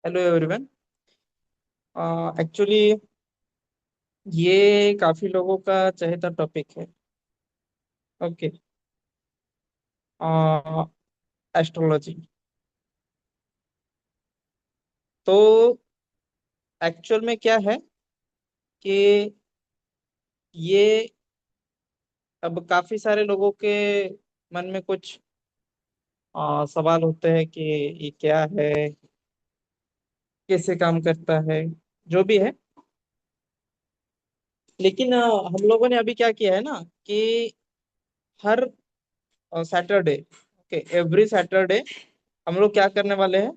Hello everyone. Actually ये काफी लोगों का चहेता टॉपिक है। ओके। एस्ट्रोलॉजी। तो एक्चुअल में क्या है कि ये अब काफी सारे लोगों के मन में कुछ सवाल होते हैं कि ये क्या है, कैसे काम करता है, जो भी है। लेकिन हम लोगों ने अभी क्या किया है ना कि हर सैटरडे, ओके, एवरी सैटरडे हम लोग क्या करने वाले हैं,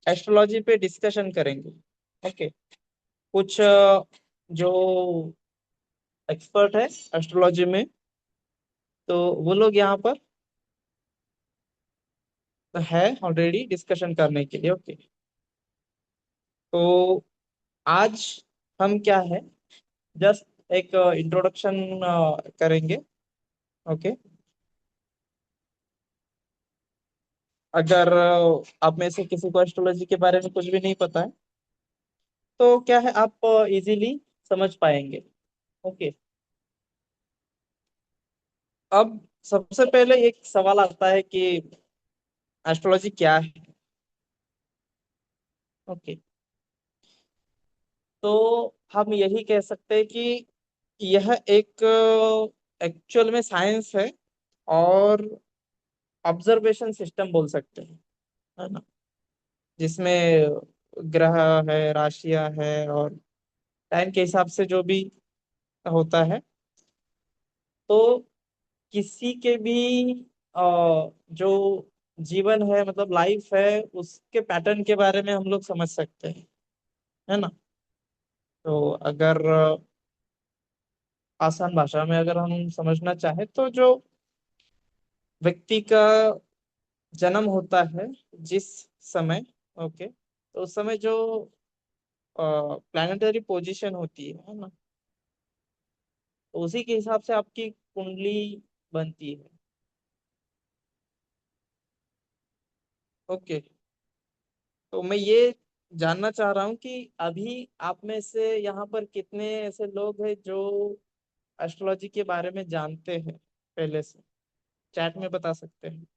एस्ट्रोलॉजी पे डिस्कशन करेंगे। ओके। कुछ जो एक्सपर्ट है एस्ट्रोलॉजी में, तो वो लोग यहाँ पर है ऑलरेडी डिस्कशन करने के लिए। ओके। तो आज हम क्या है, जस्ट एक इंट्रोडक्शन करेंगे। ओके। अगर आप में से किसी को एस्ट्रोलॉजी के बारे में कुछ भी नहीं पता है तो क्या है, आप इजीली समझ पाएंगे। ओके। अब सबसे पहले एक सवाल आता है कि एस्ट्रोलॉजी क्या है। ओके। तो हम यही कह सकते हैं कि यह एक एक्चुअल में साइंस है और ऑब्जर्वेशन सिस्टम बोल सकते हैं, है ना, जिसमें ग्रह है, राशियां है और टाइम के हिसाब से जो भी होता है। तो किसी के भी जो जीवन है, मतलब लाइफ है, उसके पैटर्न के बारे में हम लोग समझ सकते हैं, है ना। तो अगर आसान भाषा में अगर हम समझना चाहें तो जो व्यक्ति का जन्म होता है जिस समय, ओके, तो उस समय जो प्लानिटरी पोजीशन होती है ना, तो उसी के हिसाब से आपकी कुंडली बनती है। ओके। तो मैं ये जानना चाह रहा हूँ कि अभी आप में से यहाँ पर कितने ऐसे लोग हैं जो एस्ट्रोलॉजी के बारे में जानते हैं पहले से, चैट में बता सकते हैं।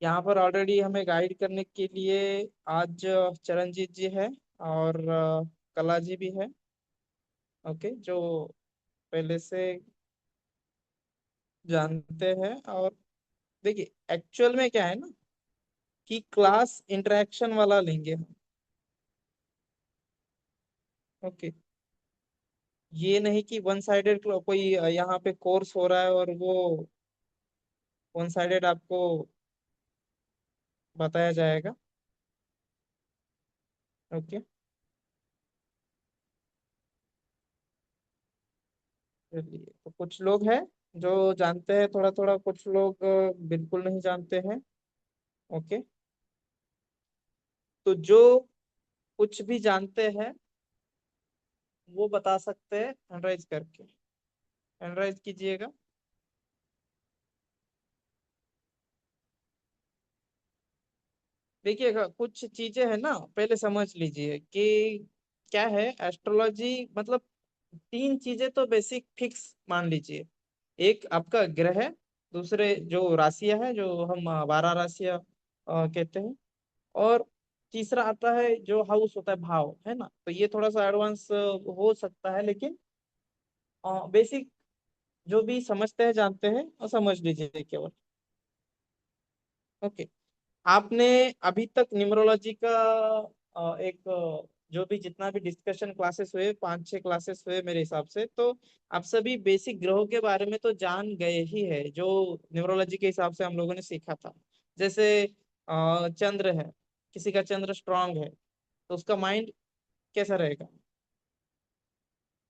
यहाँ पर ऑलरेडी हमें गाइड करने के लिए आज चरणजीत जी है और कला जी भी है। ओके। जो पहले से जानते हैं। और देखिए, एक्चुअल में क्या है ना कि क्लास इंटरेक्शन वाला लेंगे हम। ओके। ये नहीं कि वन साइडेड कोई यहाँ पे कोर्स हो रहा है और वो वन साइडेड आपको बताया जाएगा। ओके। चलिए, तो कुछ लोग हैं जो जानते हैं थोड़ा थोड़ा, कुछ लोग बिल्कुल नहीं जानते हैं। ओके। तो जो कुछ भी जानते हैं वो बता सकते हैं हैंडराइज करके। हैंडराइज कीजिएगा। देखिएगा, कुछ चीजें है ना, पहले समझ लीजिए कि क्या है एस्ट्रोलॉजी। मतलब तीन चीजें तो बेसिक फिक्स मान लीजिए। एक आपका ग्रह है, दूसरे जो राशियां है, जो हम 12 राशियां कहते हैं, और तीसरा आता है जो हाउस होता है, भाव, है ना। तो ये थोड़ा सा एडवांस हो सकता है, लेकिन बेसिक जो भी समझते हैं जानते हैं और समझ लीजिए केवल। ओके। आपने अभी तक न्यूमरोलॉजी का एक जो भी जितना भी डिस्कशन क्लासेस हुए, 5-6 क्लासेस हुए मेरे हिसाब से, तो आप सभी बेसिक ग्रहों के बारे में तो जान गए ही है, जो न्यूमरोलॉजी के हिसाब से हम लोगों ने सीखा था। जैसे चंद्र है, किसी का चंद्र स्ट्रांग है तो उसका माइंड कैसा रहेगा।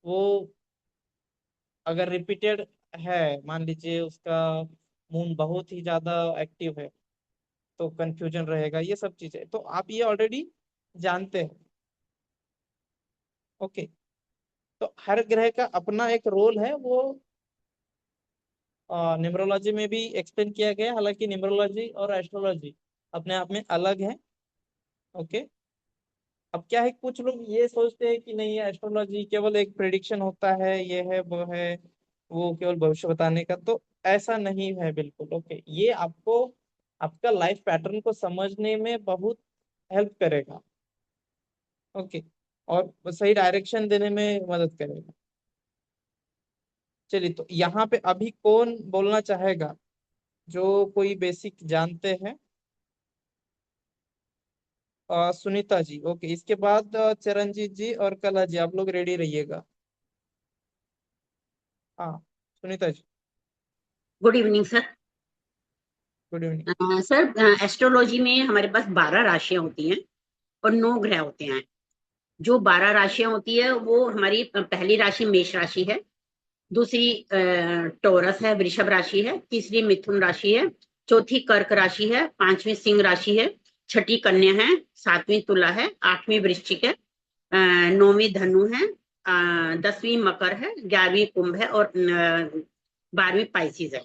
वो अगर रिपीटेड है, मान लीजिए उसका मून बहुत ही ज्यादा एक्टिव है, तो कंफ्यूजन रहेगा। ये सब चीजें तो आप ये ऑलरेडी जानते हैं। ओके। तो हर ग्रह का अपना एक रोल है, वो न्यूमरोलॉजी में भी एक्सप्लेन किया गया है। हालांकि न्यूमरोलॉजी और एस्ट्रोलॉजी अपने आप में अलग है। ओके। अब क्या है, कुछ लोग ये सोचते हैं कि नहीं, एस्ट्रोलॉजी केवल एक प्रिडिक्शन होता है, ये है वो है, वो केवल भविष्य बताने का। तो ऐसा नहीं है बिल्कुल। ओके, ये आपको आपका लाइफ पैटर्न को समझने में बहुत हेल्प करेगा। ओके, और सही डायरेक्शन देने में मदद करेगा। चलिए, तो यहाँ पे अभी कौन बोलना चाहेगा, जो कोई बेसिक जानते हैं? सुनीता जी। ओके, इसके बाद चरणजीत जी और कला जी, आप लोग रेडी रहिएगा। हाँ, Sunita ji. Good evening sir. Good evening. Sir, astrology में हमारे पास 12 राशियां होती हैं और 9 ग्रह होते हैं। जो 12 राशियां होती है वो हमारी पहली राशि मेष राशि है, दूसरी टॉरस है, वृषभ राशि है, तीसरी मिथुन राशि है, चौथी कर्क राशि है, पांचवी सिंह राशि है, छठी कन्या है, सातवीं तुला है, आठवीं वृश्चिक है, नौवीं धनु है, 10वीं मकर है, 11वीं कुंभ है और 12वीं पाइसिस है।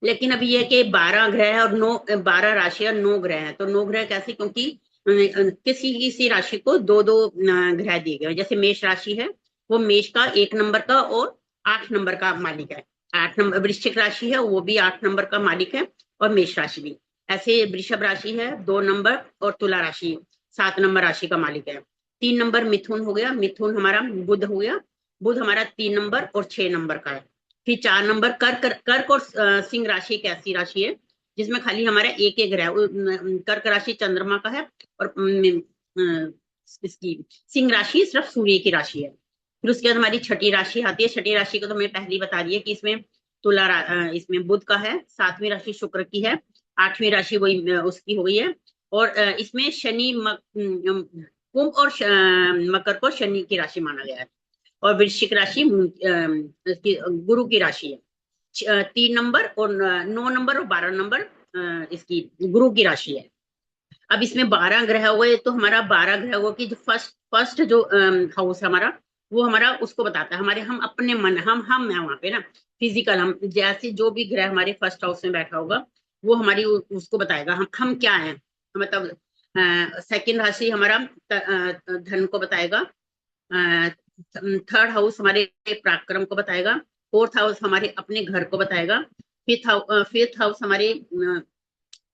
लेकिन अभी ये कि 12 ग्रह है और 9, 12 राशि और 9 ग्रह है। तो 9 ग्रह कैसे? क्योंकि किसी किसी राशि को दो दो ग्रह दिए गए हैं। जैसे मेष राशि है, वो मेष का 1 नंबर का और 8 नंबर का मालिक है। 8 नंबर वृश्चिक राशि है, वो भी 8 नंबर का मालिक है, और मेष राशि भी। ऐसे वृषभ राशि है 2 नंबर, और तुला राशि 7 नंबर राशि का मालिक है। 3 नंबर मिथुन हो गया, मिथुन हमारा बुध हो गया, बुध हमारा 3 नंबर और 6 नंबर का है। फिर 4 नंबर कर्क, कर्क और सिंह राशि एक ऐसी राशि है जिसमें खाली हमारा एक एक ग्रह, कर्क राशि चंद्रमा का है, और इसकी सिंह राशि सिर्फ सूर्य की राशि है। फिर उसके बाद हमारी छठी राशि आती है। छठी राशि को तो मैंने पहले ही बता दिया कि इसमें इसमें बुध का है, सातवीं राशि शुक्र की है, आठवीं राशि वही उसकी हो गई है, और इसमें शनि कुंभ और मकर को शनि की राशि माना गया है। और वृश्चिक राशि गुरु की राशि है। 3 नंबर और 9 नंबर और 12 नंबर इसकी गुरु की राशि है। अब इसमें 12 ग्रह हुए, तो हमारा 12 ग्रहों की जो फर्स्ट फर्स्ट जो हाउस है हमारा, वो हमारा उसको बताता है हमारे, हम अपने मन, हम है वहां पे ना, फिजिकल हम, जैसे जो भी ग्रह हमारे फर्स्ट हाउस में बैठा होगा वो हमारी उसको बताएगा हम क्या है। मतलब सेकंड राशि हमारा धन को बताएगा, थर्ड हाउस हमारे पराक्रम को बताएगा, फोर्थ हाउस हमारे अपने घर को बताएगा, फिफ्थ हाउस हमारे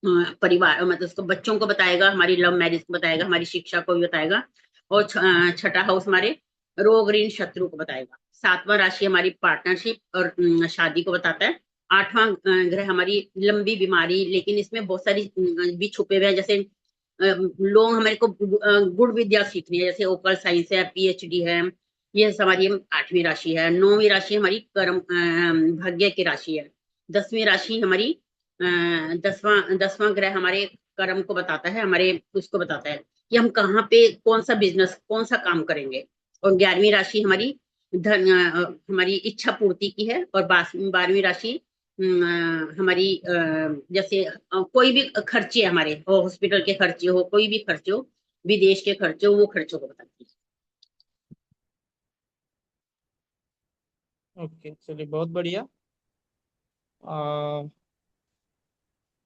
परिवार, मतलब उसको बच्चों को बताएगा, हमारी लव मैरिज को बताएगा, हमारी शिक्षा को भी बताएगा, और छठा हाउस हमारे रोग ऋण शत्रु को बताएगा। सातवां राशि हमारी पार्टनरशिप और शादी को बताता है। आठवां ग्रह हमारी लंबी बीमारी, लेकिन इसमें बहुत सारी भी छुपे हुए हैं। जैसे लोग हमारे को गुड़ विद्या सीखनी है, जैसे ओकल साइंस है, पीएचडी है, ये हमारी 8वीं राशि है। 9वीं राशि हमारी कर्म भाग्य की राशि है। 10वीं राशि हमारी 10वां ग्रह हमारे कर्म को बताता है, हमारे उसको बताता है कि हम कहाँ पे कौन सा बिजनेस कौन सा काम करेंगे। और 11वीं राशि हमारी धन हमारी इच्छा पूर्ति की है। और 12वीं राशि हमारी जैसे कोई भी खर्चे हमारे हो, हॉस्पिटल के खर्चे हो, कोई भी खर्चे हो, विदेश के खर्चे हो, वो खर्चों को बताती है। ओके, चलिए, बहुत बढ़िया।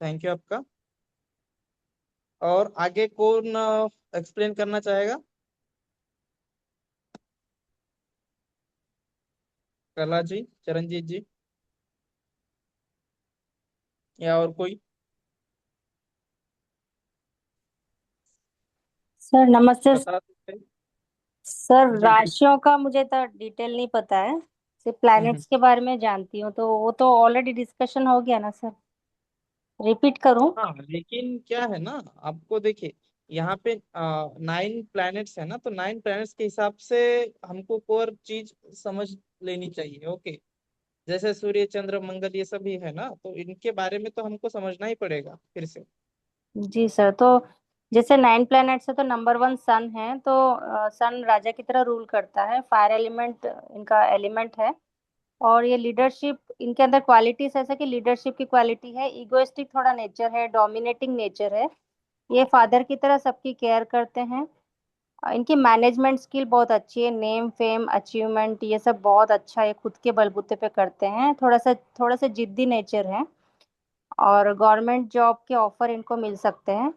थैंक यू आपका। और आगे कौन एक्सप्लेन करना चाहेगा? कला जी, चरणजीत जी, या और कोई? सर नमस्ते। बता सकते हैं? सर जी जी। राशियों का मुझे तो डिटेल नहीं पता है, सिर्फ हम्म। प्लैनेट्स के बारे में जानती हूँ, तो वो तो ऑलरेडी डिस्कशन हो गया ना सर, रिपीट करूँ? हाँ, लेकिन क्या है ना, आपको देखिए, यहाँ पे 9 प्लैनेट्स है ना, तो 9 प्लैनेट्स के हिसाब से हमको कोर चीज समझ लेनी चाहिए। ओके, जैसे सूर्य, चंद्र, मंगल, ये सभी है ना, तो इनके बारे में तो हमको समझना ही पड़ेगा फिर से। जी सर, तो जैसे 9 प्लैनेट्स है तो नंबर 1 सन है, तो सन राजा की तरह रूल करता है, फायर एलिमेंट इनका एलिमेंट है। और ये लीडरशिप, इनके अंदर क्वालिटीज ऐसा कि लीडरशिप की क्वालिटी है, इगोइस्टिक थोड़ा नेचर है, डोमिनेटिंग नेचर है, ये फादर की तरह सबकी केयर करते हैं। इनकी मैनेजमेंट स्किल बहुत अच्छी है, नेम फेम अचीवमेंट ये सब बहुत अच्छा है, खुद के बलबूते पे करते हैं, थोड़ा सा जिद्दी नेचर है, और गवर्नमेंट जॉब के ऑफर इनको मिल सकते हैं।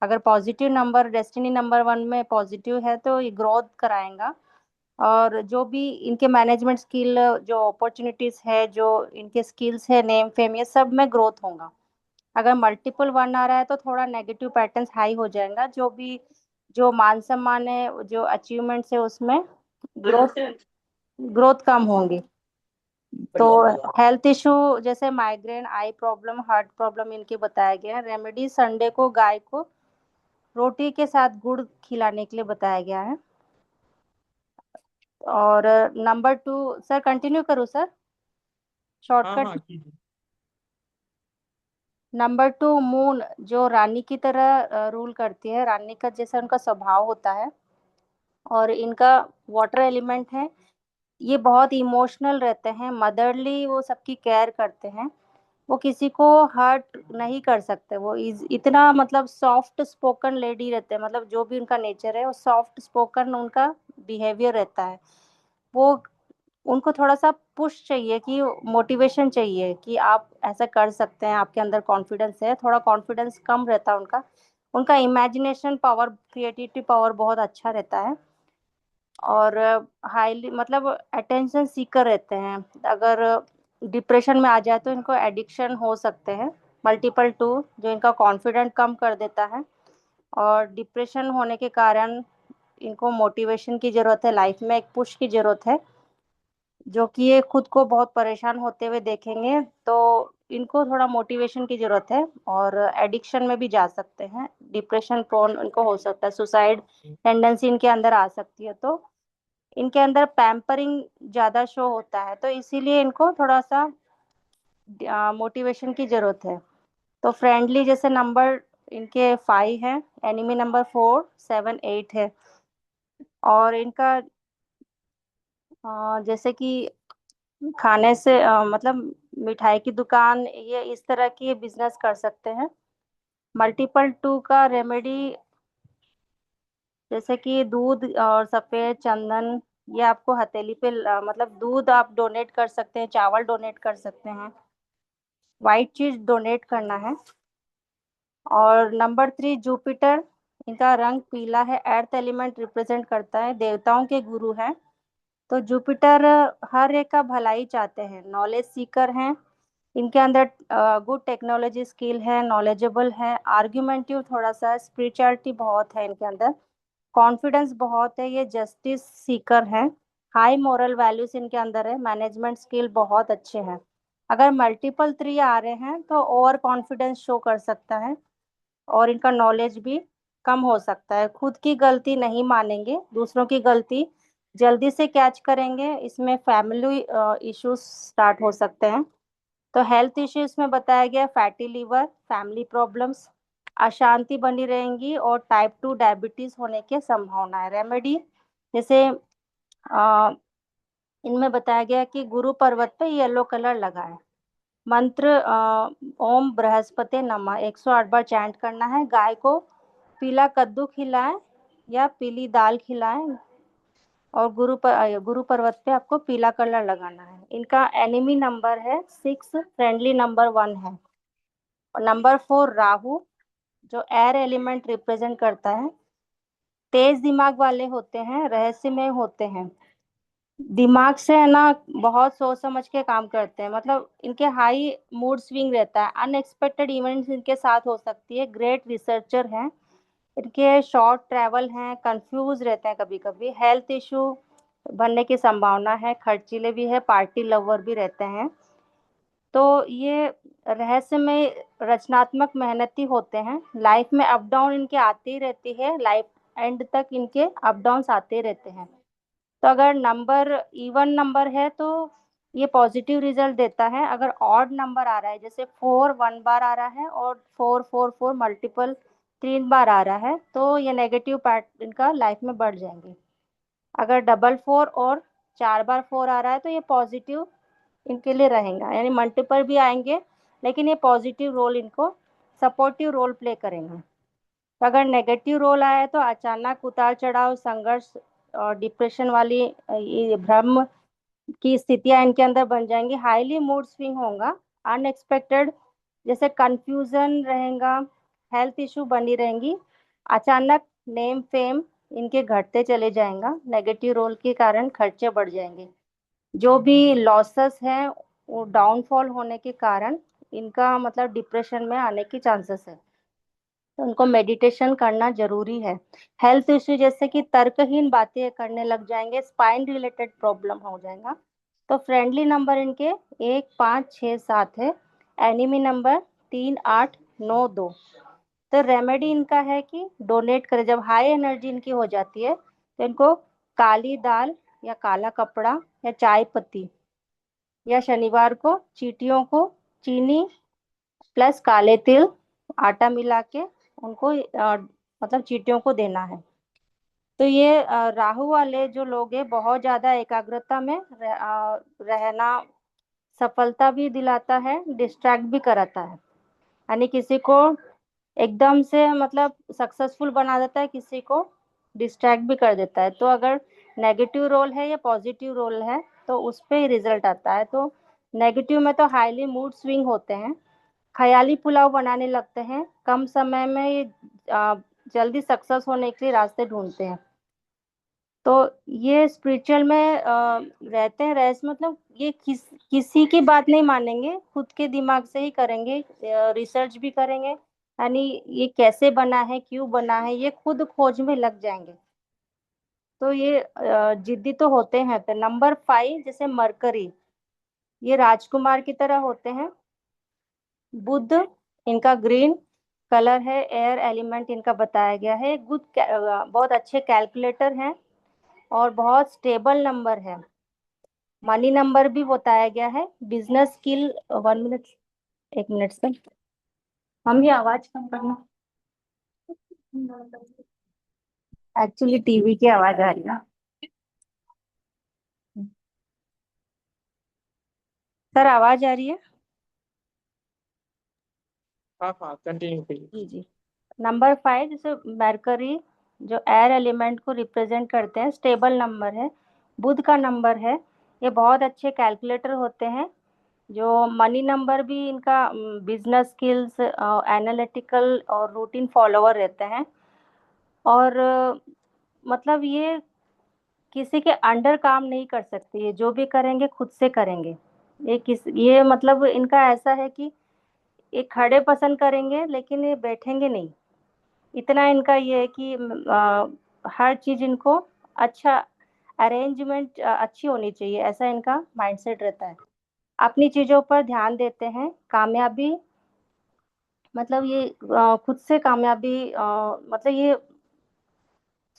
अगर पॉजिटिव नंबर डेस्टिनी नंबर 1 में पॉजिटिव है तो ये ग्रोथ कराएगा, और जो भी इनके मैनेजमेंट स्किल, जो अपॉर्चुनिटीज है, जो इनके स्किल्स है, नेम फेम, ये सब में ग्रोथ होगा। अगर मल्टीपल 1 आ रहा है तो थोड़ा नेगेटिव पैटर्न्स हाई हो जाएगा, जो भी जो मान सम्मान है, जो अचीवमेंट्स है, उसमें ग्रोथ ग्रोथ कम होंगी। तो हेल्थ इशू जैसे माइग्रेन, आई प्रॉब्लम, हार्ट प्रॉब्लम इनके बताया गया है। रेमेडी संडे को गाय को रोटी के साथ गुड़ खिलाने के लिए बताया गया है। और नंबर 2, सर कंटिन्यू करूँ सर, हाँ शॉर्टकट। हाँ कीजिए। नंबर 2, मून जो रानी की तरह रूल करती है, रानी का जैसा उनका स्वभाव होता है, और इनका वाटर एलिमेंट है। ये बहुत इमोशनल रहते हैं, मदरली, वो सबकी केयर करते हैं, वो किसी को हर्ट नहीं कर सकते, वो इतना मतलब सॉफ्ट स्पोकन लेडी रहते हैं, मतलब जो भी उनका नेचर है वो सॉफ्ट स्पोकन उनका बिहेवियर रहता है। वो उनको थोड़ा सा पुश चाहिए, कि मोटिवेशन चाहिए कि आप ऐसा कर सकते हैं, आपके अंदर कॉन्फिडेंस है, थोड़ा कॉन्फिडेंस कम रहता है उनका। उनका इमेजिनेशन पावर, क्रिएटिविटी पावर बहुत अच्छा रहता है, और हाईली मतलब अटेंशन सीकर रहते हैं। अगर डिप्रेशन में आ जाए तो इनको एडिक्शन हो सकते हैं। मल्टीपल 2 जो इनका कॉन्फिडेंट कम कर देता है, और डिप्रेशन होने के कारण इनको मोटिवेशन की ज़रूरत है, लाइफ में एक पुश की ज़रूरत है, जो कि ये खुद को बहुत परेशान होते हुए देखेंगे, तो इनको थोड़ा मोटिवेशन की ज़रूरत है, और एडिक्शन में भी जा सकते हैं, डिप्रेशन प्रोन इनको हो सकता है, सुसाइड टेंडेंसी इनके अंदर आ सकती है। तो इनके अंदर पैम्परिंग ज़्यादा शो होता है, तो इसीलिए इनको थोड़ा सा मोटिवेशन की ज़रूरत है। तो फ्रेंडली जैसे नंबर इनके 5 है, एनिमी नंबर 4, 7, 8 है, और इनका जैसे कि खाने से मतलब मिठाई की दुकान, ये इस तरह की बिजनेस कर सकते हैं। मल्टीपल 2 का रेमेडी जैसे कि दूध और सफ़ेद चंदन, ये आपको हथेली पे मतलब दूध आप डोनेट कर सकते हैं, चावल डोनेट कर सकते हैं, वाइट चीज डोनेट करना है। और नंबर 3 जुपिटर, इनका रंग पीला है, अर्थ एलिमेंट रिप्रेजेंट करता है, देवताओं के गुरु हैं। तो जुपिटर हर एक का भलाई चाहते हैं, नॉलेज सीकर हैं, इनके अंदर गुड टेक्नोलॉजी स्किल है, नॉलेजेबल है, आर्ग्यूमेंटिव थोड़ा सा, स्पिरिचुअलिटी बहुत है इनके अंदर, कॉन्फिडेंस बहुत है, ये जस्टिस सीकर है, हाई मोरल वैल्यूज इनके अंदर है, मैनेजमेंट स्किल बहुत अच्छे हैं। अगर मल्टीपल 3 आ रहे हैं तो ओवर कॉन्फिडेंस शो कर सकता है, और इनका नॉलेज भी कम हो सकता है, खुद की गलती नहीं मानेंगे, दूसरों की गलती जल्दी से कैच करेंगे, इसमें फैमिली इश्यूज स्टार्ट हो सकते हैं। तो हेल्थ इश्यूज में बताया गया फैटी लीवर, फैमिली प्रॉब्लम्स, अशांति बनी रहेंगी, और टाइप 2 डायबिटीज होने की संभावना है। रेमेडी जैसे अ, इनमें बताया गया कि गुरु पर्वत पे येलो कलर लगाएं। मंत्र ओम बृहस्पति नमः 108 बार चैंट करना है। गाय को पीला कद्दू खिलाएं या पीली दाल खिलाएं, और गुरु पर्वत पे आपको पीला कलर लगाना है। इनका एनिमी नंबर है 6, फ्रेंडली नंबर 1 है। और नंबर 4 राहु, जो एयर एलिमेंट रिप्रेजेंट करता है, तेज दिमाग वाले होते हैं, रहस्यमय होते हैं, दिमाग से है ना बहुत सोच समझ के काम करते हैं, मतलब इनके हाई मूड स्विंग रहता है, अनएक्सपेक्टेड इवेंट्स इनके साथ हो सकती है, ग्रेट रिसर्चर हैं, इनके शॉर्ट ट्रैवल हैं, कंफ्यूज रहते हैं कभी कभी, हेल्थ इशू बनने की संभावना है, खर्चीले भी है, पार्टी लवर भी रहते हैं। तो ये रहस्य में रचनात्मक मेहनती होते हैं, लाइफ में अप डाउन इनके आती ही रहती है, लाइफ एंड तक इनके अप डाउन्स आते रहते हैं। तो अगर नंबर इवन नंबर है तो ये पॉजिटिव रिजल्ट देता है, अगर ऑड नंबर आ रहा है, जैसे 4 1 बार आ रहा है और 4 4 4 मल्टीपल 3 बार आ रहा है, तो ये नेगेटिव पार्ट इनका लाइफ में बढ़ जाएंगे। अगर डबल 4 और 4 बार 4 आ रहा है तो ये पॉजिटिव इनके लिए रहेगा, यानी मल्टीपल भी आएंगे, लेकिन ये पॉजिटिव रोल इनको, सपोर्टिव रोल प्ले करेंगे। तो अगर नेगेटिव रोल आया है तो अचानक उतार चढ़ाव, संघर्ष और डिप्रेशन वाली ये भ्रम की स्थितियां इनके अंदर बन जाएंगी। हाईली मूड स्विंग होगा, अनएक्सपेक्टेड, जैसे कंफ्यूजन रहेगा, हेल्थ इशू बनी रहेंगी, अचानक नेम फेम इनके घटते चले जाएगा, नेगेटिव रोल के कारण खर्चे बढ़ जाएंगे, जो भी लॉसेस हैं वो डाउनफॉल होने के कारण इनका मतलब डिप्रेशन में आने की चांसेस है। तो उनको मेडिटेशन करना जरूरी है। हेल्थ इश्यू जैसे कि तर्कहीन बातें करने लग जाएंगे, स्पाइन रिलेटेड प्रॉब्लम हो जाएगा। तो फ्रेंडली नंबर इनके 1 5 6 7 है, एनिमी नंबर 3 8 9 2। तो रेमेडी इनका है कि डोनेट करें। जब हाई एनर्जी इनकी हो जाती है तो इनको काली दाल या काला कपड़ा या चाय पत्ती, या शनिवार को चींटियों को चीनी प्लस काले तिल आटा मिला के उनको मतलब चींटियों को देना है। तो ये राहु वाले जो लोग हैं बहुत ज्यादा एकाग्रता में रहना सफलता भी दिलाता है, डिस्ट्रैक्ट भी कराता है। यानी किसी को एकदम से मतलब सक्सेसफुल बना देता है, किसी को डिस्ट्रैक्ट भी कर देता है। तो अगर नेगेटिव रोल है या पॉजिटिव रोल है तो उस पे ही रिजल्ट आता है। तो नेगेटिव में तो हाईली मूड स्विंग होते हैं, ख्याली पुलाव बनाने लगते हैं, कम समय में ये आ, जल्दी सक्सेस होने के लिए रास्ते ढूंढते हैं। तो ये स्पिरिचुअल में रहते हैं रहस्य, मतलब ये किसी की बात नहीं मानेंगे, खुद के दिमाग से ही करेंगे, रिसर्च भी करेंगे, यानी ये कैसे बना है, क्यों बना है, ये खुद खोज में लग जाएंगे। तो ये जिद्दी तो होते हैं। तो नंबर 5 जैसे मरकरी, ये राजकुमार की तरह होते हैं। बुध इनका ग्रीन कलर है, एयर एलिमेंट इनका बताया गया है। बहुत अच्छे कैलकुलेटर हैं और बहुत स्टेबल नंबर है। मनी नंबर भी बताया गया है। बिजनेस स्किल, 1 मिनट, 1 मिनट से हम ये आवाज कम करना, एक्चुअली टीवी की आवाज आ रही है। सर आवाज आ रही है? हाँ हाँ, कंटिन्यू करिए। जी जी। नंबर 5 जैसे मरकरी जो एयर एलिमेंट को रिप्रेजेंट करते हैं, स्टेबल नंबर है, बुध का नंबर है। ये बहुत अच्छे कैलकुलेटर होते हैं। जो मनी नंबर भी इनका बिजनेस स्किल्स, एनालिटिकल और रूटीन फॉलोअर रहते हैं। और मतलब ये किसी के अंडर काम नहीं कर सकते, ये जो भी करेंगे खुद से करेंगे। ये मतलब इनका ऐसा है कि ये खड़े पसंद करेंगे लेकिन ये बैठेंगे नहीं। इतना इनका ये है कि हर चीज इनको अच्छा अरेंजमेंट अच्छी होनी चाहिए, ऐसा इनका माइंडसेट रहता है। अपनी चीजों पर ध्यान देते हैं। कामयाबी मतलब ये खुद से कामयाबी मतलब ये,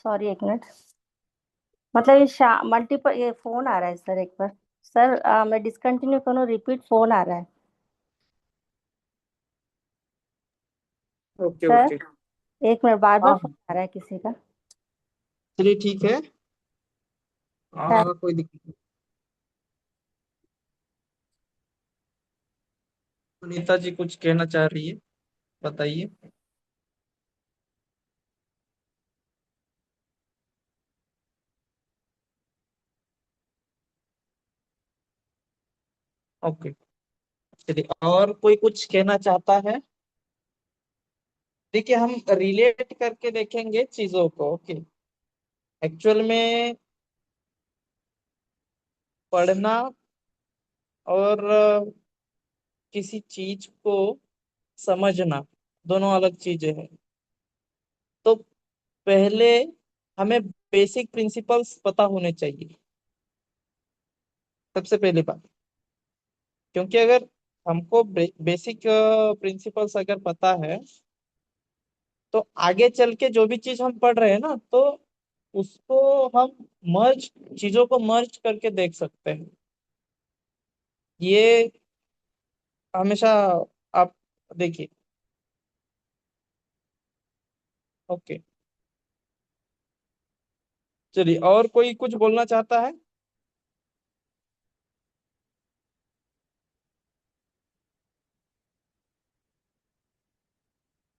सॉरी 1 मिनट, मतलब ये मल्टीपल, ये फोन आ रहा है सर एक बार। सर मैं डिसकंटिन्यू करूँ, रिपीट फोन आ रहा है ओके सर। ओके। 1 मिनट, बार बार हाँ फोन हाँ, आ रहा है किसी का। चलिए ठीक है। सर हाँ, कोई दिक्कत नहीं। सुनीता जी कुछ कहना चाह रही है, बताइए। ओके, चलिए, और कोई कुछ कहना चाहता है? देखिए, हम रिलेट करके देखेंगे चीजों को। ओके, एक्चुअल में पढ़ना और किसी चीज को समझना दोनों अलग चीजें हैं। तो पहले हमें बेसिक प्रिंसिपल्स पता होने चाहिए, सबसे पहली बात। क्योंकि अगर हमको बेसिक प्रिंसिपल्स अगर पता है तो आगे चल के जो भी चीज हम पढ़ रहे हैं ना, तो उसको हम मर्ज चीजों को मर्ज करके देख सकते हैं। ये हमेशा आप देखिए। ओके, चलिए, और कोई कुछ बोलना चाहता है?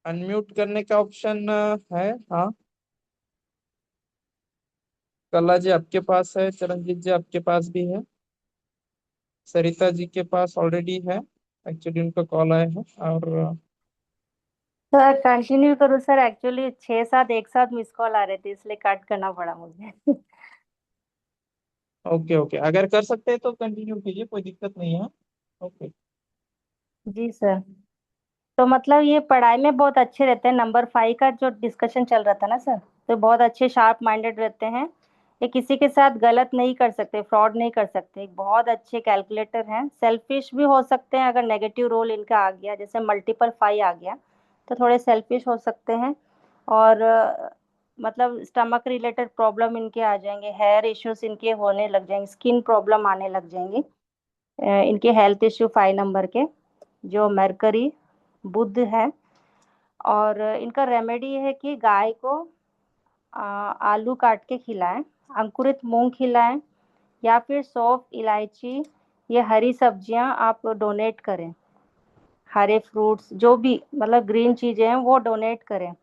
अनम्यूट करने का ऑप्शन है, हाँ। कला जी आपके पास है, चरणजीत जी आपके पास भी है, सरिता जी के पास ऑलरेडी है, एक्चुअली उनका कॉल आया है। और सर कंटिन्यू करूँ सर? एक्चुअली 6-7 एक साथ मिस कॉल आ रहे थे, इसलिए कट करना पड़ा मुझे। ओके ओके, अगर कर सकते हैं तो कंटिन्यू कीजिए, कोई दिक्कत नहीं है। ओके। जी सर। तो मतलब ये पढ़ाई में बहुत अच्छे रहते हैं, नंबर 5 का जो डिस्कशन चल रहा था ना सर, तो बहुत अच्छे शार्प माइंडेड रहते हैं। ये किसी के साथ गलत नहीं कर सकते, फ्रॉड नहीं कर सकते, बहुत अच्छे कैलकुलेटर हैं। सेल्फिश भी हो सकते हैं अगर नेगेटिव रोल इनका आ गया, जैसे मल्टीपल 5 आ गया तो थोड़े सेल्फिश हो सकते हैं। और मतलब स्टमक रिलेटेड प्रॉब्लम इनके आ जाएंगे, हेयर इश्यूज इनके होने लग जाएंगे, स्किन प्रॉब्लम आने लग जाएंगी। इनके हेल्थ इश्यू 5 नंबर के, जो मरकरी बुध है। और इनका रेमेडी है कि गाय को आलू काट के खिलाएं, अंकुरित मूंग खिलाएं, या फिर सौंफ, इलायची, ये हरी सब्जियां आप डोनेट करें। हरे फ्रूट्स जो भी मतलब ग्रीन चीजें हैं वो डोनेट करें।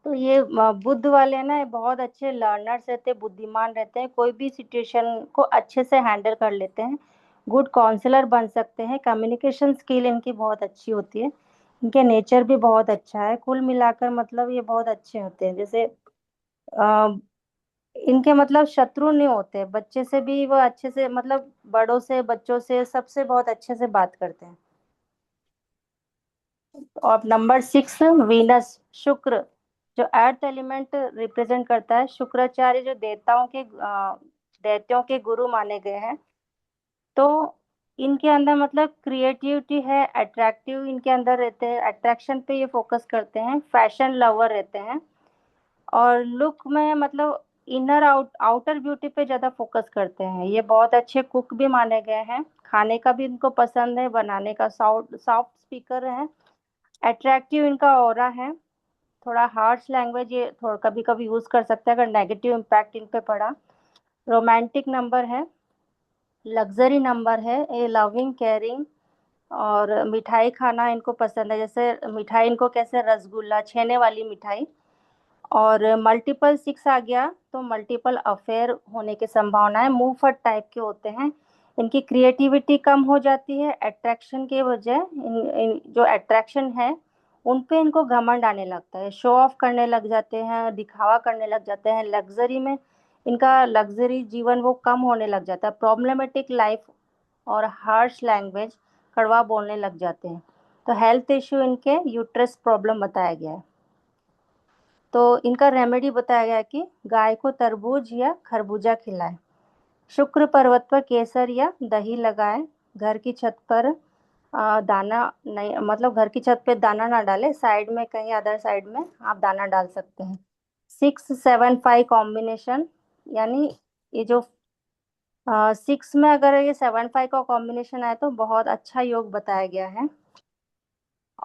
तो ये बुद्ध वाले ना ये बहुत अच्छे लर्नर्स रहते हैं, बुद्धिमान रहते हैं, कोई भी सिचुएशन को अच्छे से हैंडल कर लेते हैं, गुड काउंसलर बन सकते हैं, कम्युनिकेशन स्किल इनकी बहुत अच्छी होती है, इनके नेचर भी बहुत अच्छा है। कुल मिलाकर मतलब ये बहुत अच्छे होते हैं। जैसे अ, इनके मतलब शत्रु नहीं होते, बच्चे से भी वो अच्छे से मतलब बड़ों से बच्चों से सबसे बहुत अच्छे से बात करते हैं। और नंबर 6 वीनस, शुक्र, जो अर्थ एलिमेंट रिप्रेजेंट करता है। शुक्राचार्य जो दैत्यों के गुरु माने गए हैं। तो इनके अंदर मतलब क्रिएटिविटी है, अट्रैक्टिव इनके अंदर रहते हैं, अट्रैक्शन पे ये फोकस करते हैं, फैशन लवर रहते हैं। और लुक में मतलब इनर आउटर ब्यूटी पे ज्यादा फोकस करते हैं। ये बहुत अच्छे कुक भी माने गए हैं, खाने का भी इनको पसंद है, बनाने का सॉफ्ट सॉफ्ट स्पीकर है, अट्रैक्टिव इनका ऑरा है। थोड़ा हार्श लैंग्वेज ये थोड़ा कभी कभी यूज कर सकते हैं अगर नेगेटिव इम्पैक्ट इन पे पड़ा। रोमांटिक नंबर है, लग्जरी नंबर है, ये लविंग केयरिंग। और मिठाई खाना इनको पसंद है, जैसे मिठाई इनको कैसे रसगुल्ला, छेने वाली मिठाई। और मल्टीपल 6 आ गया तो मल्टीपल अफेयर होने की संभावना है, मुंह फट टाइप के होते हैं। इनकी क्रिएटिविटी कम हो जाती है, अट्रैक्शन के वजह जो अट्रैक्शन है उन पे इनको घमंड आने लगता है, शो ऑफ करने लग जाते हैं, दिखावा करने लग जाते हैं। लग्जरी में इनका लग्जरी जीवन वो कम होने लग जाता है, प्रॉब्लमेटिक लाइफ और हार्श लैंग्वेज, कड़वा बोलने लग जाते हैं। तो हेल्थ इश्यू इनके यूट्रस प्रॉब्लम बताया गया है। तो इनका रेमेडी बताया गया है कि गाय को तरबूज या खरबूजा खिलाएं, शुक्र पर्वत पर केसर या दही लगाएं, घर की छत पर दाना नहीं मतलब घर की छत पे दाना ना डालें, साइड में कहीं अदर साइड में आप दाना डाल सकते हैं। 6-7-5 कॉम्बिनेशन, यानी ये जो 6 में अगर ये 7-5 का कॉम्बिनेशन आए तो बहुत अच्छा योग बताया गया है।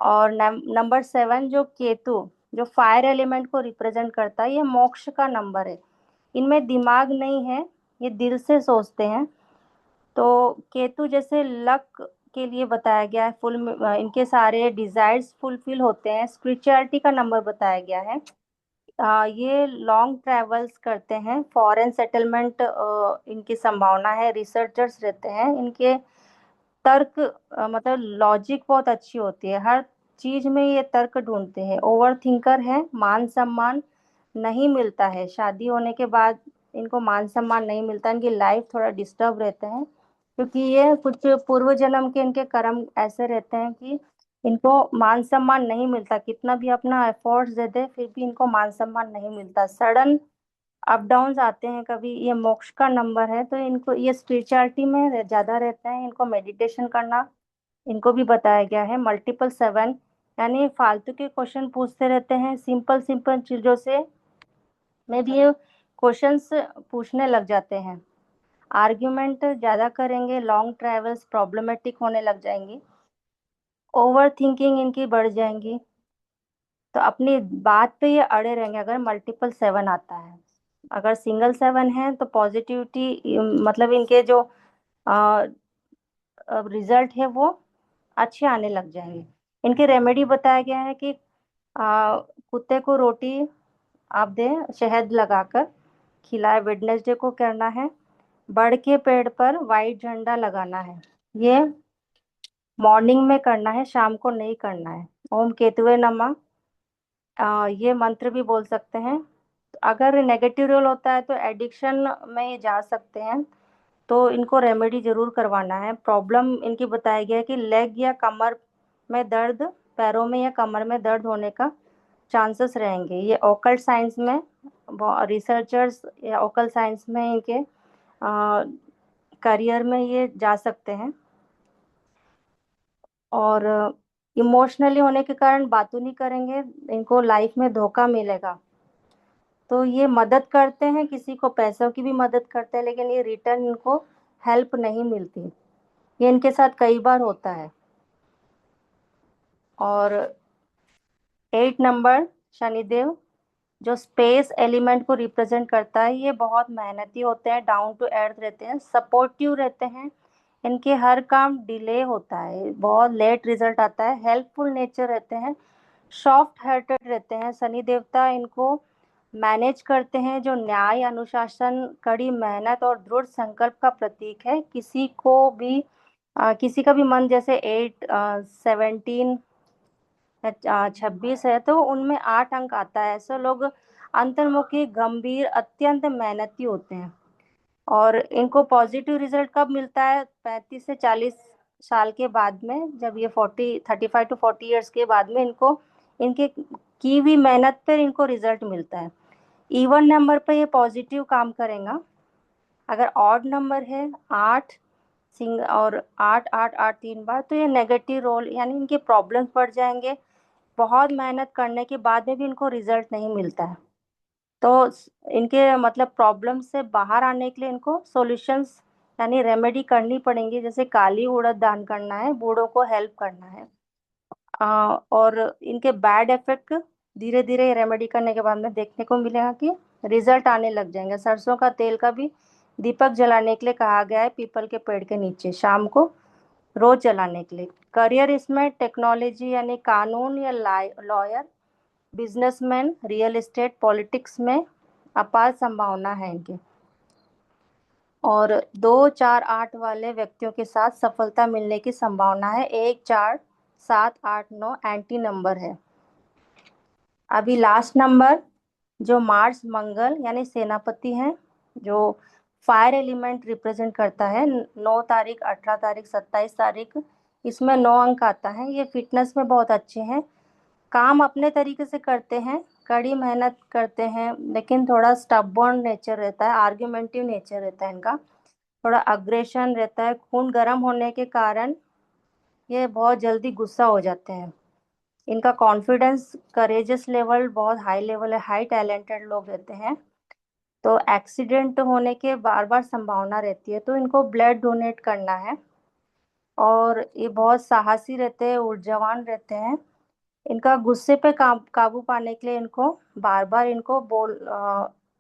और नंबर 7 जो केतु, जो फायर एलिमेंट को रिप्रेजेंट करता है, ये मोक्ष का नंबर है। इनमें दिमाग नहीं है, ये दिल से सोचते हैं। तो केतु जैसे लक के लिए बताया गया है, फुल इनके सारे डिजायर्स फुलफिल होते हैं। स्पिरिचुअलिटी का नंबर बताया गया है। ये लॉन्ग ट्रेवल्स करते हैं, फॉरेन सेटलमेंट इनकी संभावना है, रिसर्चर्स रहते हैं। इनके तर्क मतलब लॉजिक बहुत अच्छी होती है, हर चीज में ये तर्क ढूंढते हैं। ओवर थिंकर है, मान सम्मान नहीं मिलता है, शादी होने के बाद इनको मान सम्मान नहीं मिलता, इनकी लाइफ थोड़ा डिस्टर्ब रहते हैं, क्योंकि ये कुछ पूर्व जन्म के इनके कर्म ऐसे रहते हैं कि इनको मान सम्मान नहीं मिलता, कितना भी अपना एफर्ट्स दे दे फिर भी इनको मान सम्मान नहीं मिलता। सडन अप डाउन्स आते हैं कभी। ये मोक्ष का नंबर है तो इनको ये स्पिरिचुअलिटी में ज्यादा रहते हैं, इनको मेडिटेशन करना इनको भी बताया गया है। मल्टीपल 7 यानी फालतू के क्वेश्चन पूछते रहते हैं, सिंपल सिंपल चीजों से में भी ये क्वेश्चंस पूछने लग जाते हैं। आर्ग्यूमेंट ज्यादा करेंगे, लॉन्ग ट्रैवल्स प्रॉब्लमेटिक होने लग जाएंगी, ओवर थिंकिंग इनकी बढ़ जाएंगी। तो अपनी बात पे ये अड़े रहेंगे अगर मल्टीपल 7 आता है। अगर सिंगल 7 है तो पॉजिटिविटी मतलब इनके जो रिजल्ट है वो अच्छे आने लग जाएंगे। इनकी रेमेडी बताया गया है कि कुत्ते को रोटी आप दें शहद लगाकर खिलाए। वेडनेसडे को करना है। बड़ के पेड़ पर वाइट झंडा लगाना है। ये मॉर्निंग में करना है, शाम को नहीं करना है। ओम केतुवे नमः, ये मंत्र भी बोल सकते हैं। अगर नेगेटिव रोल होता है तो एडिक्शन में ये जा सकते हैं, तो इनको रेमेडी जरूर करवाना है। प्रॉब्लम इनकी बताया गया है कि लेग या कमर में दर्द, पैरों में या कमर में दर्द होने का चांसेस रहेंगे। ये ओकल्ट साइंस में रिसर्चर्स या ओकल्ट साइंस में इनके करियर में ये जा सकते हैं। और इमोशनली होने के कारण बातों नहीं करेंगे, इनको लाइफ में धोखा मिलेगा। तो ये मदद करते हैं, किसी को पैसों की भी मदद करते हैं, लेकिन ये रिटर्न इनको हेल्प नहीं मिलती। ये इनके साथ कई बार होता है। और 8 नंबर शनिदेव जो स्पेस एलिमेंट को रिप्रेजेंट करता है, ये बहुत मेहनती होते हैं, डाउन टू अर्थ रहते हैं, सपोर्टिव रहते हैं। इनके हर काम डिले होता है, बहुत लेट रिजल्ट आता है। हेल्पफुल नेचर रहते हैं, सॉफ्ट हार्टेड रहते हैं। शनि देवता इनको मैनेज करते हैं, जो न्याय, अनुशासन, कड़ी मेहनत और दृढ़ संकल्प का प्रतीक है। किसी का भी मन जैसे 8 17 26 है तो उनमें 8 अंक आता है। ऐसे लोग अंतर्मुखी, गंभीर, अत्यंत मेहनती होते हैं। और इनको पॉजिटिव रिजल्ट कब मिलता है? 35 से 40 साल के बाद में, जब ये 35 टू 40 ईयर्स के बाद में इनको इनके की हुई मेहनत पर इनको रिजल्ट मिलता है। इवन नंबर पे ये पॉजिटिव काम करेगा। अगर ऑड नंबर है 8 सिंग और 8 8 8 3 बार, तो ये नेगेटिव रोल, यानी इनके प्रॉब्लम्स बढ़ जाएंगे। बहुत मेहनत करने के बाद में भी इनको रिजल्ट नहीं मिलता है। तो इनके मतलब प्रॉब्लम से बाहर आने के लिए इनको सॉल्यूशंस यानी रेमेडी करनी पड़ेंगी। जैसे काली उड़द दान करना है, बूढ़ों को हेल्प करना है। और इनके बैड इफेक्ट धीरे धीरे रेमेडी करने के बाद में देखने को मिलेगा कि रिजल्ट आने लग जाएंगे। सरसों का तेल का भी दीपक जलाने के लिए कहा गया है, पीपल के पेड़ के नीचे शाम को रोज जलाने के लिए। करियर इसमें टेक्नोलॉजी यानी कानून या lawyer, businessman, real estate, politics में अपार संभावना है इनकी। और 2 4 8 वाले व्यक्तियों के साथ सफलता मिलने की संभावना है। 1 4 7 8 9 एंटी नंबर है। अभी लास्ट नंबर जो मार्स मंगल यानी सेनापति हैं, जो फायर एलिमेंट रिप्रेजेंट करता है, 9 तारीख, 18 तारीख, 27 तारीख, इसमें 9 अंक आता है। ये फिटनेस में बहुत अच्छे हैं, काम अपने तरीके से करते हैं, कड़ी मेहनत करते हैं, लेकिन थोड़ा स्टबबॉर्न नेचर रहता है, आर्ग्यूमेंटिव नेचर रहता है इनका, थोड़ा अग्रेशन रहता है। खून गर्म होने के कारण ये बहुत जल्दी गुस्सा हो जाते हैं। इनका कॉन्फिडेंस, करेजेस लेवल बहुत हाई लेवल है, हाई टैलेंटेड लोग रहते हैं। तो एक्सीडेंट होने के बार बार संभावना रहती है, तो इनको ब्लड डोनेट करना है। और ये बहुत साहसी रहते हैं, ऊर्जावान रहते हैं। इनका गुस्से पे काबू पाने के लिए इनको बार बार इनको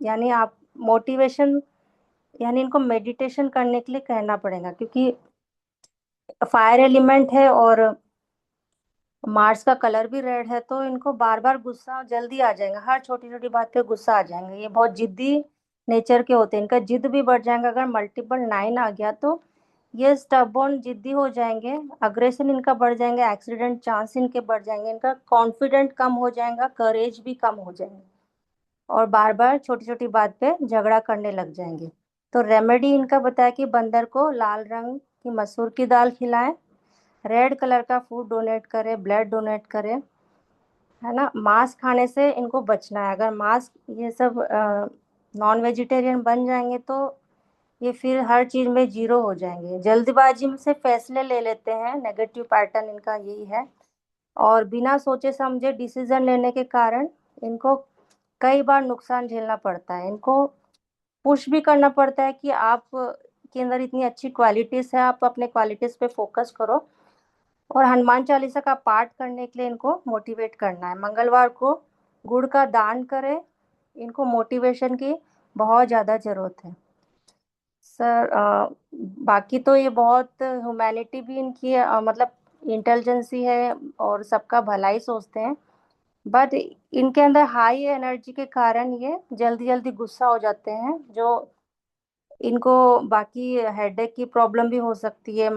यानी आप मोटिवेशन, यानी इनको मेडिटेशन करने के लिए कहना पड़ेगा, क्योंकि फायर एलिमेंट है और मार्स का कलर भी रेड है, तो इनको बार बार गुस्सा जल्दी आ जाएगा, हर छोटी छोटी बात पे गुस्सा आ जाएंगे। ये बहुत जिद्दी नेचर के होते हैं, इनका जिद भी बढ़ जाएगा। अगर मल्टीपल 9 आ गया तो ये स्टबबॉर्न, जिद्दी हो जाएंगे, अग्रेशन इनका बढ़ जाएंगे, एक्सीडेंट चांस इनके बढ़ जाएंगे, इनका कॉन्फिडेंट कम हो जाएगा, करेज भी कम हो जाएंगे, और बार बार छोटी छोटी बात पे झगड़ा करने लग जाएंगे। तो रेमेडी इनका बताया कि बंदर को लाल रंग की मसूर की दाल खिलाएं, रेड कलर का फूड डोनेट करें, ब्लड डोनेट करें, है ना। मांस खाने से इनको बचना है। अगर मांस ये सब नॉन वेजिटेरियन बन जाएंगे तो ये फिर हर चीज में जीरो हो जाएंगे। जल्दबाजी में से फैसले ले लेते हैं, नेगेटिव पैटर्न इनका यही है। और बिना सोचे समझे डिसीजन लेने के कारण इनको कई बार नुकसान झेलना पड़ता है। इनको पुश भी करना पड़ता है कि आप के अंदर इतनी अच्छी क्वालिटीज है, आप अपने क्वालिटीज पे फोकस करो। और हनुमान चालीसा का पाठ करने के लिए इनको मोटिवेट करना है। मंगलवार को गुड़ का दान करें, इनको मोटिवेशन की बहुत ज़्यादा ज़रूरत है। सर बाकी तो ये बहुत ह्यूमैनिटी भी इनकी मतलब इंटेलिजेंसी है और सबका भलाई सोचते हैं, बट इनके अंदर हाई एनर्जी के कारण ये जल्दी जल्दी गुस्सा हो जाते हैं, जो इनको बाकी हेडेक की प्रॉब्लम भी हो सकती है,